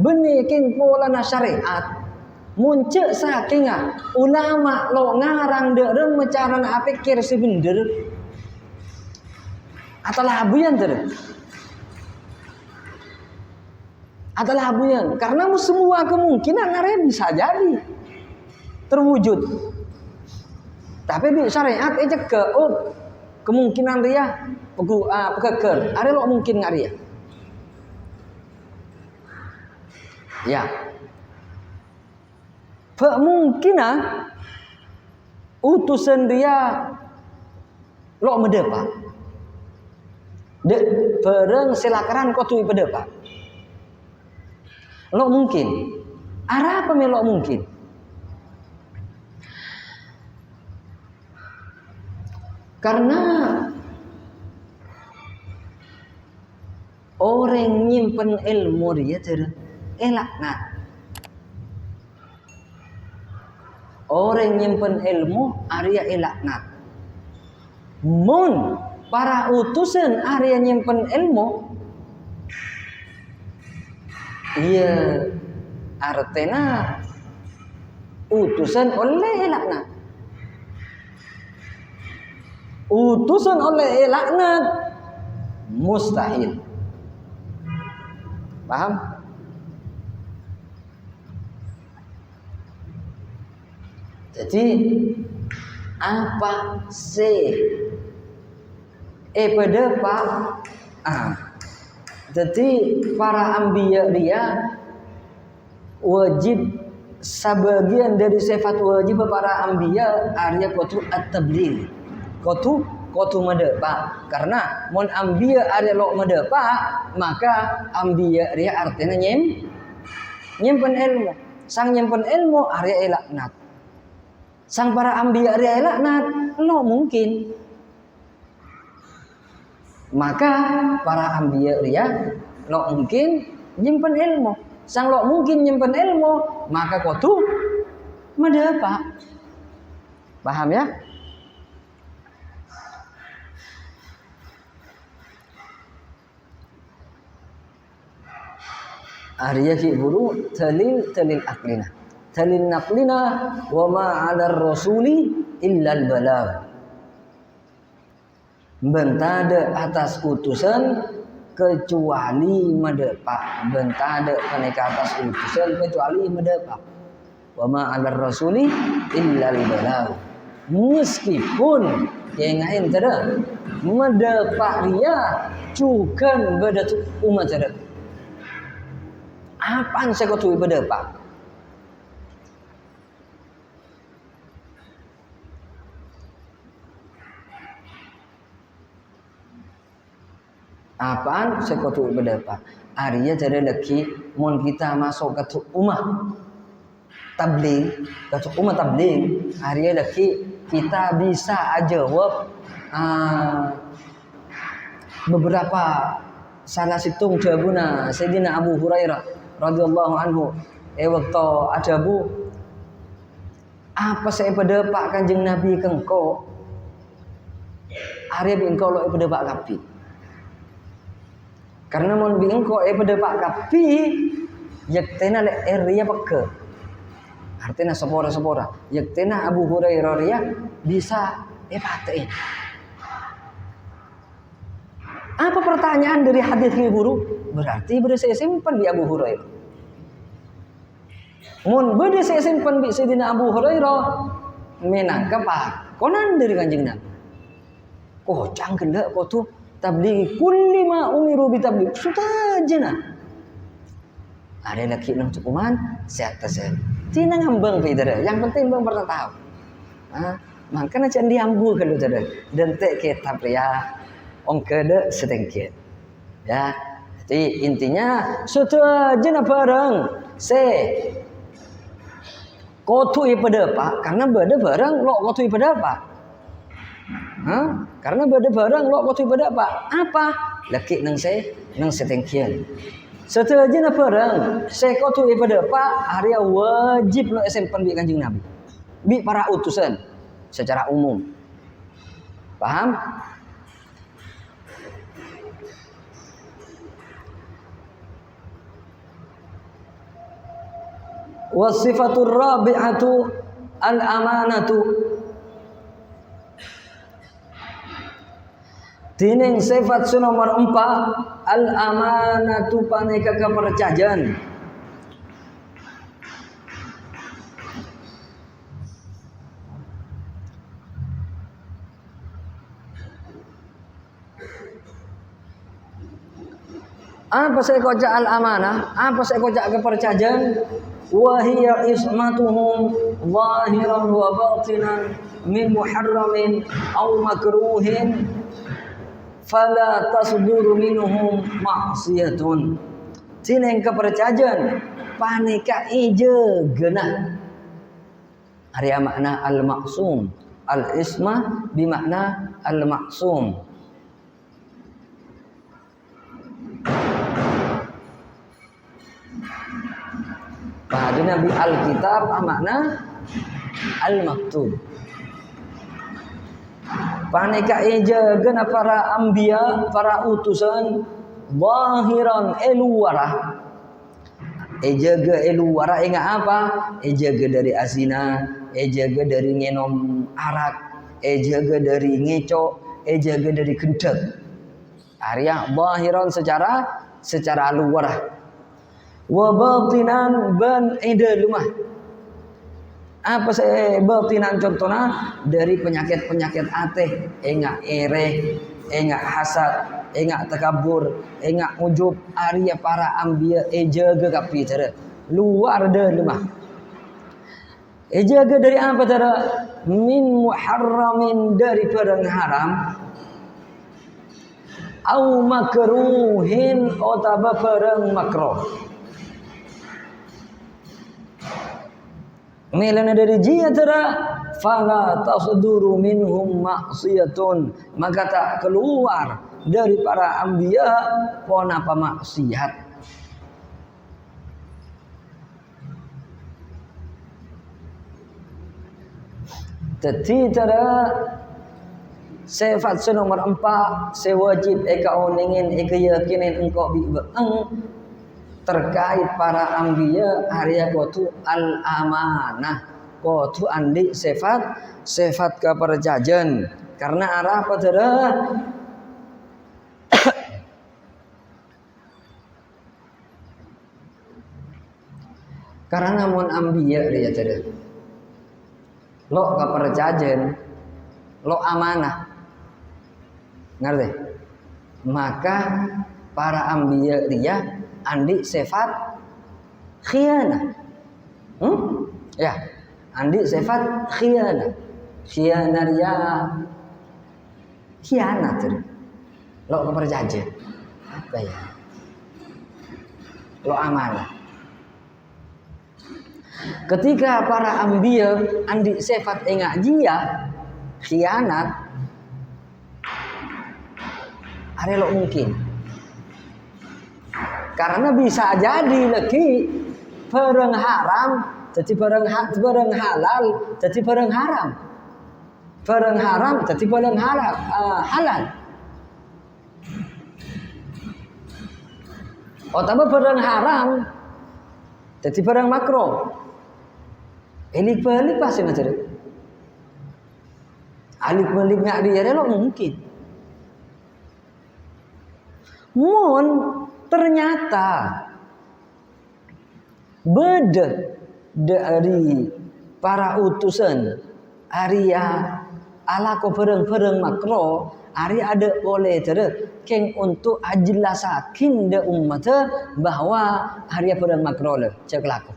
S1: beniking pola syariat. Muncul saking ulama lo ngarang derem mecaran apikir si bener. Atau labuyan ter. Atau labuyan karena semua kemungkinan area bisa jadi terwujud. Tapi di syariat itu kemungkinan dia pekeker. Ada lo mungkin nggak dia? Ya. Mungkin utusan dia lo medepa. Dek pereng silakaran kau tui pedepa. Lo mungkin. Arah apa lo mungkin? Karena orang nyimpen ilmu dia elaknat. Orang nyimpen ilmu Arya elaknat. Mun para utusan Arya nyimpen ilmu, iya artinya utusan oleh elaknat. Utusan oleh elaknat mustahil. Paham? Jadi apa sih pada Pak? Jadi para ambiya dia wajib sebagian dari sifat wajib para ambiya arya kotu at-tabligh. Kotu medepa. Karena mon ambiya arya lo medepa, maka ambiya dia artinya nyimpen ilmu. Sang nyimpen ilmu arya elaknat. Sang para ambiya arya elaknat lo mungkin. Maka para ambiya dia lo mungkin nyimpen ilmu. Sang lo mungkin nyimpen ilmu, maka kotu medepa. Paham ya? Arya ki buru talil aklina. Talil naqlina wa ma 'ala rasuli illa al-balagh. Bentada atas utusan kecuali medepa. Bentada peneka atas utusan kecuali medepa. Wa ma 'ala rasuli illa al-balagh. Meskipun yang lain tada medepa dia cukan bedat umat tada. Apaan saya kau berdepak? Apaan saya kau berdepak? Arya jadi lagi, mon kita masuk ke umat tabligh, ke umat tabligh. Arya lagi kita bisa jawab beberapa salah situng jawabuna Sayyidina Abu Hurairah radhiyallahu anhu. Waktu ajabu apa saya berdepak kanjeng Nabi kengko Arya bingko lo berdepak kapi. Karena mon bingko berdepak kapi yaktena le area peke. Artinya sepora yaktena Abu Hurairah ya bisa patein. Apa pertanyaan dari hadis ini guru? Berarti saya simpan di Abu Hurairah. Mun bade saya simpan di Sayyidina Abu Hurairah menangkap konan dari kanjeng Nabi. Oh canggih dah kau tu tabligh kulli ma umiru bi tabligh. Sudah aja nah. Ada laki nang cukuman sehat tersen. Tina ngambang pidara. Yang penting bang pernah tahu. Makanya jangan diambu kalau jadi. Dan tek kitab ya. Ong kede sedengkit. Ya. Jadi intinya sudah aja bareng. Kotu pada pak. Karena beda bareng lo kotu pada pak. Karena beda bareng lo kotu pada pak. Apa? Laki nang sedengkit. Sudah aja bareng. Kotu pada pak. Area wajib lo simpan bi kanjeng Nabi. Bi para utusan secara umum. Paham? Wasifatur rabi'atu al-amanatu. Tining sifat nomor 4 al-amanatu paneka kepercayaan. Apa saya kocak al-amanah? Apa saya kocak kepercayaan? wa hiya ismatuhum zahiran wa batinan min muharramin aw makruhin fala tasduru minhum ma'siyatun. Tineng kepercajan panika ije genah. Arya makna al-maksum. Al-ismah bimakna al-maksum. Pada Nabi Alkitab makna al-maktub. Panika ija gena para anbiya, para utusan zahiran eluwara. Ejaga eluwara ingat apa? Ejaga dari asina, ejaga dari ngenom arak, ejaga dari ngecok, ejaga dari kentek. Arya zahiran secara luar. Wa batinan ban lumah. Apa saya batinan contohnya dari penyakit-penyakit ateh, enggak ere, enggak hasad, enggak takabur, enggak ujub. Arya para anbiya ejaga kapi cara luar de lemah. Ejaga dari apa cara? Min muharramin dari perang haram. Au makruhin atau perang makruh. Melana dari jia tera fala tasduru minhum maksiyatun, maka tak keluar dari para anbiya pon apa maksiat. Teti tera sifat nomor 4 sewajib eka oningin eka yakinin engkau bi terkait para anbiya arya kotu al-amanah, kotu andi sifat kepercajan. Karena arah apa tera? Karena namun anbiya dia tera lo kepercajan, lo amanah, ngerti? Maka para anbiya dia andi sifat khianah. Ya, andi sifat khianah. Khianah ya khianat. Lo kepercajan. Apa ya? Lo amanah. Ketika para anbiya andi sifat enggak jia khianat, are lo mungkin. Karena bisa jadi lagi barang haram jadi barang halal jadi barang haram. Barang haram jadi barang halal. Atau barang haram jadi barang makruh. Elik balik pasti macam itu. Alik balik nggak dia lo mungkin. Ternyata beda dari para utusan Arya ala ko pereng makro Arya ada oleh tere keng untuk ajlasakin de umat bahwa Arya pereng makro le cek laku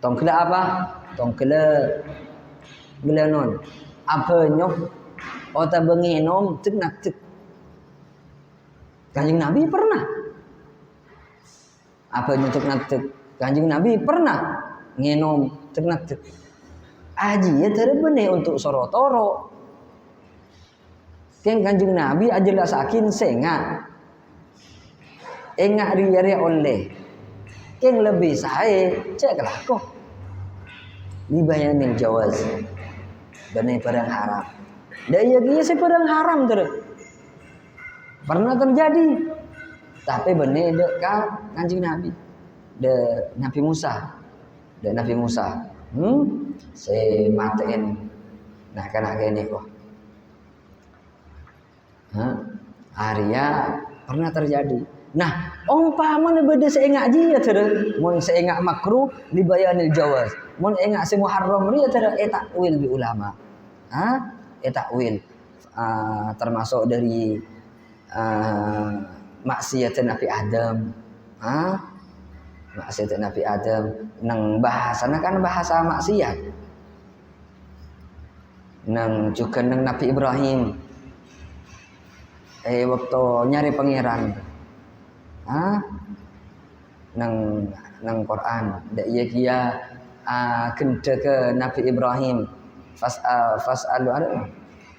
S1: tong kela apa tong kela non apa nyok ota bengenom tek nak tek. Kanjeng Nabi pernah apa nyetuk natek. Kanjeng Nabi pernah ngenom tek natek. Aji ya terbene untuk sorotoro. Keng Kanjeng Nabi ajelah sakin senga. Enggak riare oleh. Keng lebih saya cek lah kok. Dibayanin jawaz. Bene perang haram. Daya dia se perang haram terus. Pernah terjadi, tapi benar dekat Kanjeng Nabi, de Nabi Musa, saya matiin, nah kena gini kok, Arya pernah terjadi. Nah, paman beda saya ngaji ya terus, mun saya ngak makruh dibayanil jawaz, mun ngak semua haram ya terus takwil bi ulama, takwil, termasuk dari maksiat Nabi Adam, maksiat Nabi Adam nang bahasana kan bahasa maksiat. Nang juga nang Nabi Ibrahim waktu nyari pangeran nang Quran dak iya kia kende ke Nabi Ibrahim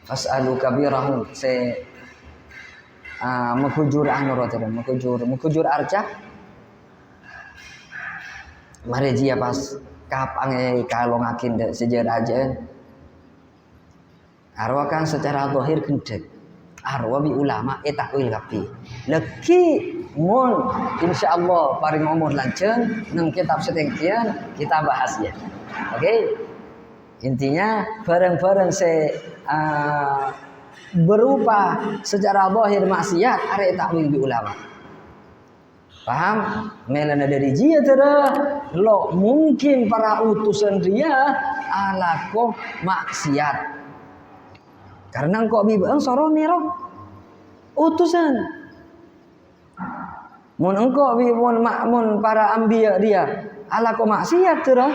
S1: fasalu kabirahum se menghujur menghujur arca mari dia pas kapang kalau ngakin dak sejarah aja arwah kan secara zahir gendek arwah bi ulama takwil kapi leki mun insyaallah paring umur lanceng nang kitab setengkian kita bahas ya. Oke. Intinya bareng-bareng berupa secara zahir maksiat are takwil bi ulama. Paham? Melana dari dia tera lo mungkin para utusan dia alako maksiat. Karena engkau bibang soro niro utusan. Mun engkau mun para anbiya dia alako maksiat tera.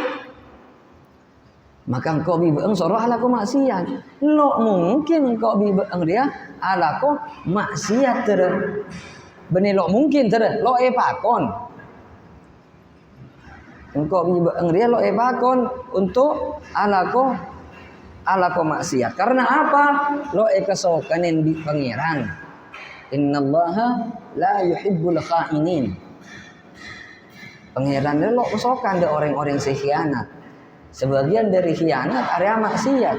S1: Maka engkau bibang soro alako maksiat. Lo mungkin engkau bibang dia alako maksiat tera. Benih lo mungkin tera lo pakon. Engkau bibang dia lo pakon untuk alako maksiat. Karena apa? Lo kesokanin di pangeran. Innallaha la yuhibbul kha'inin. Pangeran lo kesokan de orang-orang khianat. Sebagian dari khianat area maksiat.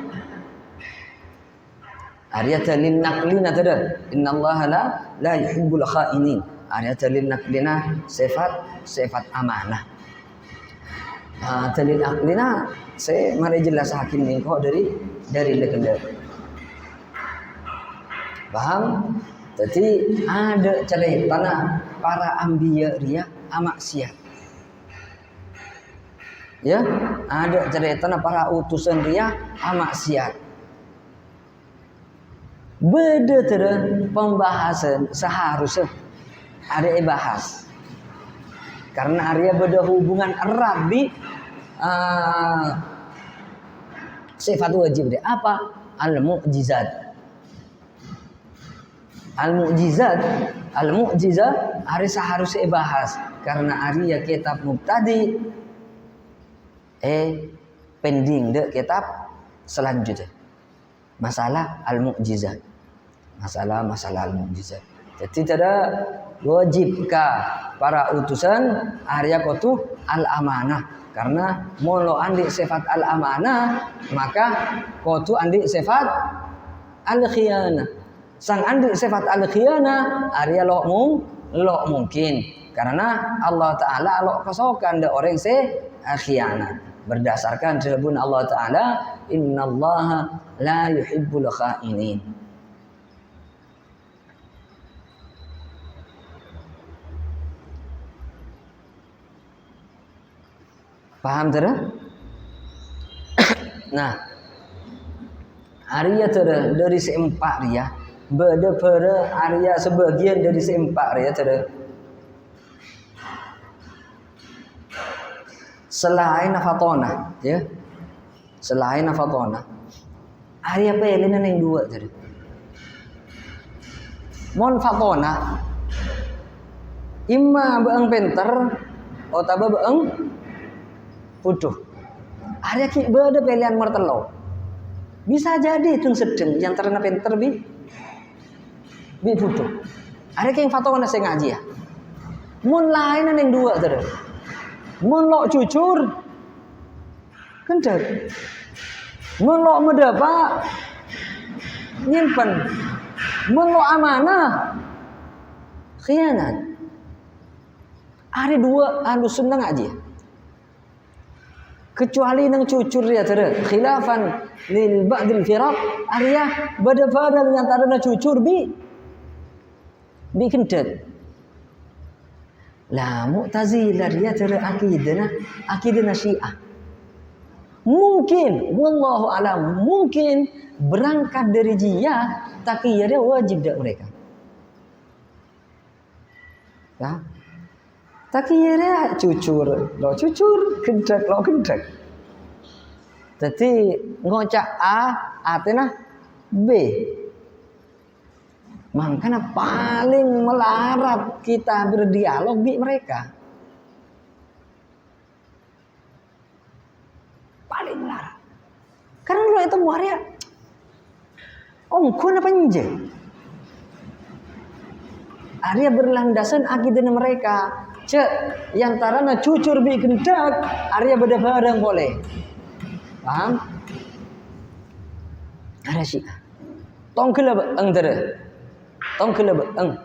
S1: Area dalil naklina tada. Innallaha la yuhibbul kha'inin. Area dalil naklina sifat amanah. Dalil aklina saya mari jelas hakim engkau dari legenda. Paham? Jadi ada cerita para anbiya dia maksiat. Ya, ada cerita para utusan dia maksiat. Beda pembahasan seharusnya ada bahas. Karena Arya beda hubungan erat di sifat wajib dia apa? Al-mu'jizat. Al-mu'jizat hari seharusnya bahas karena Arya kitab mubtadi pending dek kitab selanjutnya. Masalah al-mu'jizat. Masalah al-mu'jizat. Jadi tidak wajibkah para utusan Arya kotu al-amanah. Karena molo andi sifat al-amanah maka kotu andi sifat al-khiyanah. Sang andi sifat al-khiyanah Arya lo mungkin. Karena Allah Ta'ala lo kesokan de orang khiyanat. Berdasarkan firman Allah Ta'ala innallaha la yuhibbul kha'inin. Paham tidak? Nah, Arya tidak dari seempat ya, beda pada Arya sebagian dari seempat ya tidak. Selain Fatona, ya, selain Fatona, Arya pelin yang dua tidak. Mon Fatona, imma beeng pinter, atau beeng bodoh. Ada ki beda pilihan mertelo. Bisa jadi itu sedeng yang terkena pinter bi bodoh. Ada yang fatwa sing ngaji ya. Mun lain yang dua terus. Mun lo jujur kendek. Mun lo medapa nyimpen. Mun lo amanah khianat. Ada dua anu sunnah ngaji ya. Kecuali nang cucur dia tere khilafan lil ba'dil firaq Arya bada-bada dengan tarana cucur bi kendet lah Mu'tazilah dia tere akidana Syiah mungkin wallahu alam mungkin berangkat dari dia tapi dia wajib dak mereka ya Takiyere cucur gendek lo gendek. Jadi ngocak A artinya B. Makanya paling melarat kita berdialog di mereka. Paling melarat. Karena lo itu muaria. Ongkun apa nje? Arya berlandasan akidah mereka. Cek yang tarana cucur bi gendak, Arya beda barang boleh. Paham? Ada sih. Tong kelab angdere. Tong kelab ang.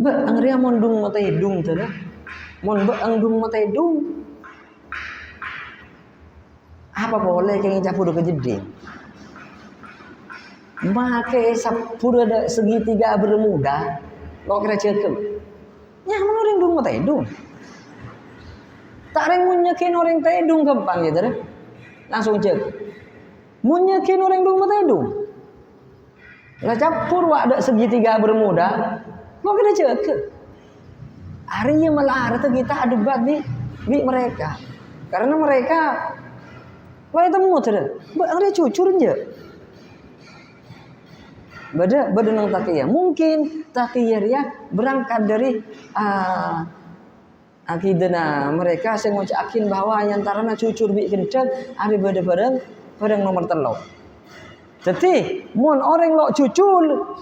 S1: Ba Arya mondung mata hidung tere. Mon ba angdung mata hidung. Apa boleh keng capur ke jeding? Make sapura segitiga bermuda. Lo kira cekem. Ya mana orang dung mata hidung. Tak orang munyakin orang tedung gampang gitu deh. Langsung cek. Munyakin orang dung mata hidung. Lah capur ada segitiga bermuda. Lo kira cek. Harinya malah kita adu bat di mereka. Karena mereka wah itu mau tuh. Ada cucur aja. Beda nang takiyah. Mungkin takiyah ya berangkat dari akidana mereka saya ngocakin bahwa yang tarana cucur bi kencang ada bareng nomor telok. Jadi mun orang lo cucul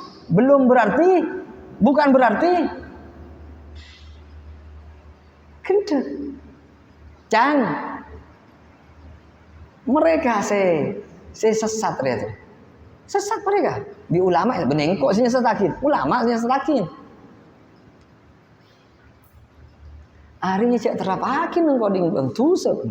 S1: bukan berarti kencang. Jangan mereka saya sesat itu. Sesat mereka. Di ulama benengkok sih sesatakin. Ulama sih sesatakin. Harinya cek terapakin engkau di tusuk.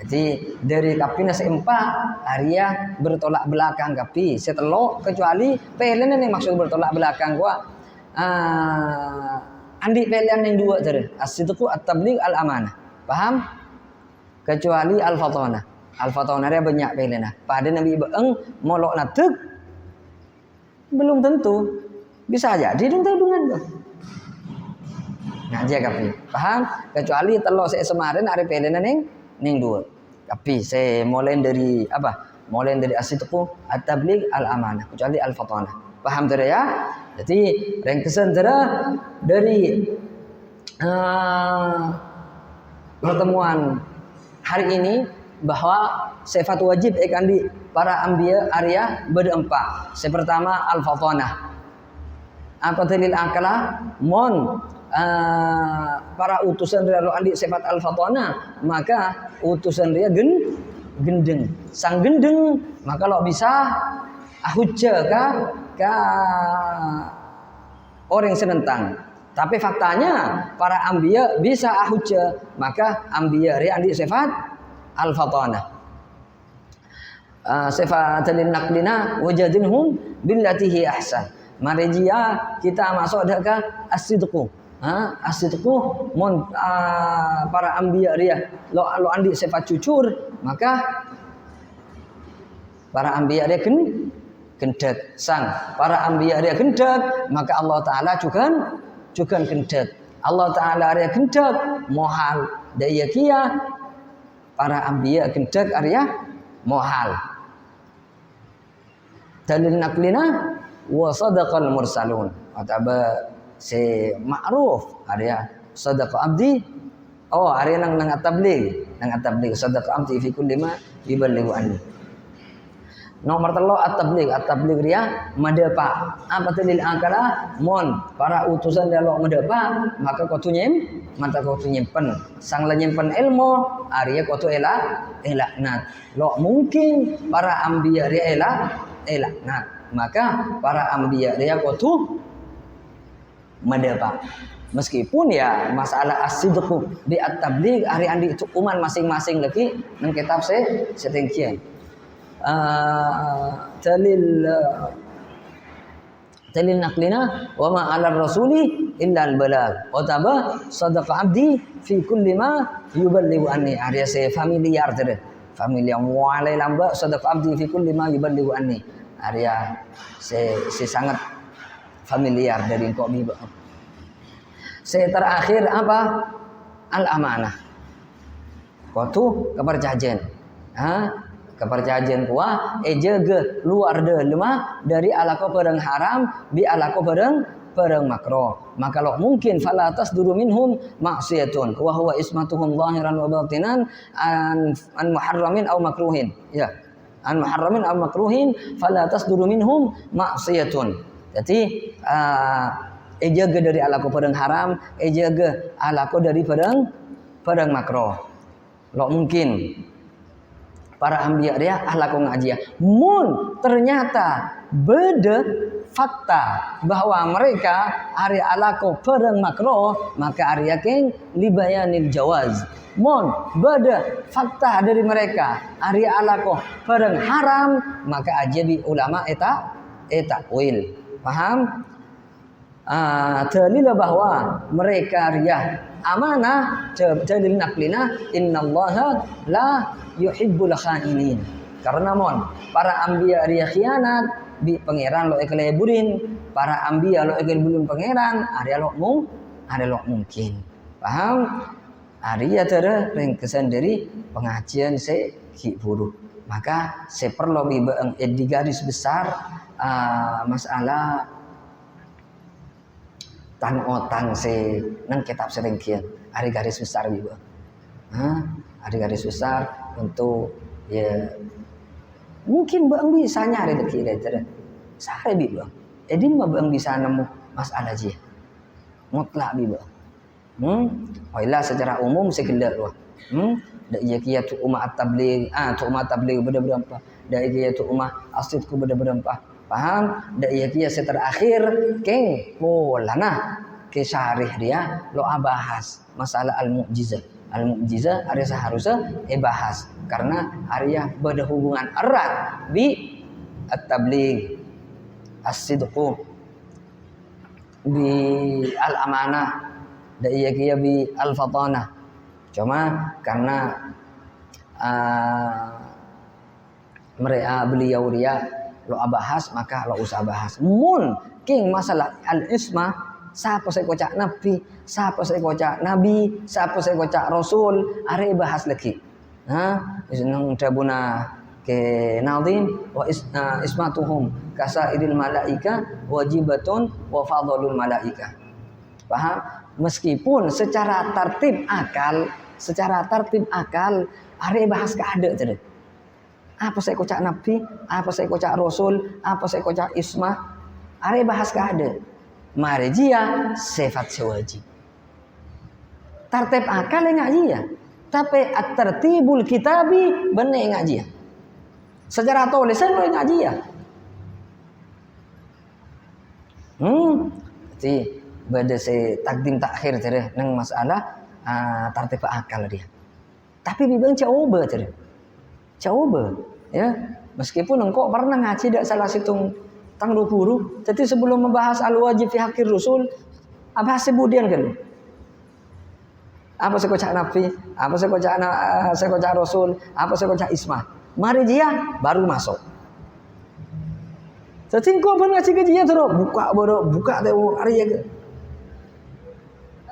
S1: Jadi dari kapinas empat Arya bertolak belakang kapi setelok kecuali pelen yang maksud bertolak belakang gua. Andi pelen yang dua tadi. As-sidqu at-tabligh al-amanah. Paham? Kecuali al-fatanah. Al-fatanah dia banyak pelena. Pada Nabi beeng molok natek belum tentu bisa jadi dung-dungan tuh. Nah jaga pi. Paham? Kecuali telok saya semarin ada pelena ning dua. Tapi saya mulai dari apa? Mulai dari as-sidqu at-tabligh al-amanah. Kecuali al-fatanah. Paham tidak ya? Jadi ringkesan dari pertemuan hari ini bahwa sifat wajib akan di para anbiya Arya berempat. Yang pertama al-fatanah. Apa dalil akala? Para utusan dia andi sifat al-fatanah, maka utusan dia gendeng. Sang gendeng, maka lo bisa hujjah ka orang senentang. Tapi faktanya para anbiya bisa hujjah, maka anbiya dia andi sifat al-fatanah. Sifatul naqlina wajadinhum billatihi ahsan. Mari dia kita masuk ke as-sidqu. As-sidqu para anbiya dia lo andi sifat jujur, maka para anbiya dia gendek sang. Para anbiya dia gendek, maka Allah taala juga gendek. Allah taala dia gendek mohal daya kia para anbiya gendek Arya mohal. Dalil naklina wa sadaqal mursalun. Ataba si ma'ruf Arya sadaqa abdi. Oh Arya nang tabligh sadaqa abdi fi kulli ma yuballighu anni. Nomor telo at-tabligh ria madapa. Apa dalil akala mon para utusan dia lo madapa maka kau nyimpen sang la nyimpen ilmu Arya kau tu elaknat lo mungkin para anbiya ria elaknat maka para anbiya ria kau tu madapa. Meskipun ya masalah as-sidqu di at-tabligh hari andi itu uman masing-masing lagi nang kitab setingkian. Dalil naklina wa ma 'ala rasuli illa al-balagh wa taba sadaqa abdi fi kulli ma yuballighu anni. Arya se familiar tede familiar walai lamba sadaqa abdi fi kulli ma yuballighu anni. Arya se sangat familiar dari engkau bi beang. Saya terakhir apa? Al-amanah. Kau tu kepercayaan. Kepercayaan kuah jaga luar lemah dari alako barang haram bi alako barang makro. Maka kalau mungkin fala tasduru minhum maksiyatun wa huwa ismatuhum zahiran wa batinan an muharramin aw makruhin. Ya. An muharramin aw makruhin fala tasduru minhum maksiyatun. Jadi jaga dari alako barang haram, jaga alako dari barang makro. Lo mungkin para ambiya dia ahlak ngajia. Mun ternyata beda fakta bahwa mereka ari alako perang makro, maka ari yakin libayanil jawaz. Mun beda fakta dari mereka ari alako perang haram, maka ajabi ulama eta wil. Paham? Dalil bahwa mereka riya amanah dalil naklina innallaha la yuhibbul khainin. Karena mon para anbiya riya khianat bi pangeran lo ekeleburin, para anbiya lo ekeleburin pangeran area lo mungkin. Paham? Area tere reng kesan dari pengajian se ki buru. Maka se perlu bi di garis besar masalah tan otang se nang kitab serengkian hari garis besar biba. Hari garis besar untuk ya mungkin bang bisa nyari deki deh sare biba. Edin mah bang bisa nemu masalah je mutlak biba. Wailah secara umum sekedar wah. Da iya kia tu umat tabligh tu umat tabligh berapa da iya tu umat asidku berapa. Paham? Da iya kia terakhir keng polana ke syarih dia lo bahas masalah al-mu'jizah. Al-mu'jizah ada seharusnya bahas karena area berhubungan erat bi at-tabligh, as-sidqu, bi al-amanah, da iya kia bi al-fatanah. Cuma karena mereka beliau dia lo bahas maka lo usah bahas. Mun king masalah al-ismah, siapa saya kocak nabi, siapa saya kocak nabi, siapa saya kocak rasul, are bahas lagi. Nang tabuna ke nazim wa ismatuhum kasairil malaika wajibatun wa fadlul malaika. Paham? Meskipun secara tertib akal are bahas keada tadi. Apa saya kocak nabi, apa saya kocak rasul, apa saya kocak ismah, are bahas keada. Mari jia sifat sewajib. Tertib akal ngaji ya. Tapi at-tertibul kitabi benar ngaji ya. Secara tulisan boleh ngaji ya. Jadi beda se takdim takhir tadi nang masalah tertib akal dia. Tapi bibang coba tadi. Coba. Ya, meskipun engkau pernah ngaji dak salah situng tang guru, jadi sebelum membahas al-wajib fi haqqir rasul, apa sebudian kan? Apa saya kocak nabi, apa saya kocak rasul, apa saya kocak ismah. Mari dia baru masuk. Jadi engkau pernah ngaji dia terus buka teh hari ya.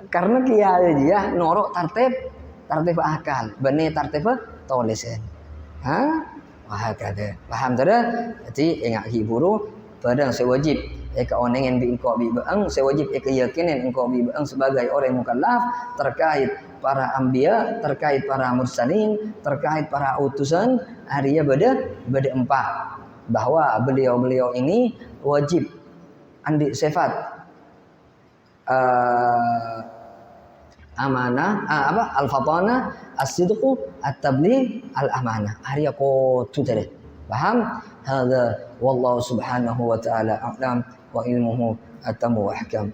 S1: Karena kiai dia norok tertib akal, benih tertib tulisan. Wah kata paham tada. Jadi ingat hiburu padang sewajib keonengan bi engkau bi beang sewajib keyakinan engkau bi beang sebagai orang mukallaf terkait para anbiya, terkait para mursalin, terkait para utusan hariya beda empat bahwa beliau-beliau ini wajib andi sifat amanah al-fatanah, as-sidqu, at-tabligh, al-amanah. Hari aku tu tadi. Paham? Hadza wallahu subhanahu wa ta'ala a'lam wa ilmuhu atamu wa ahkam.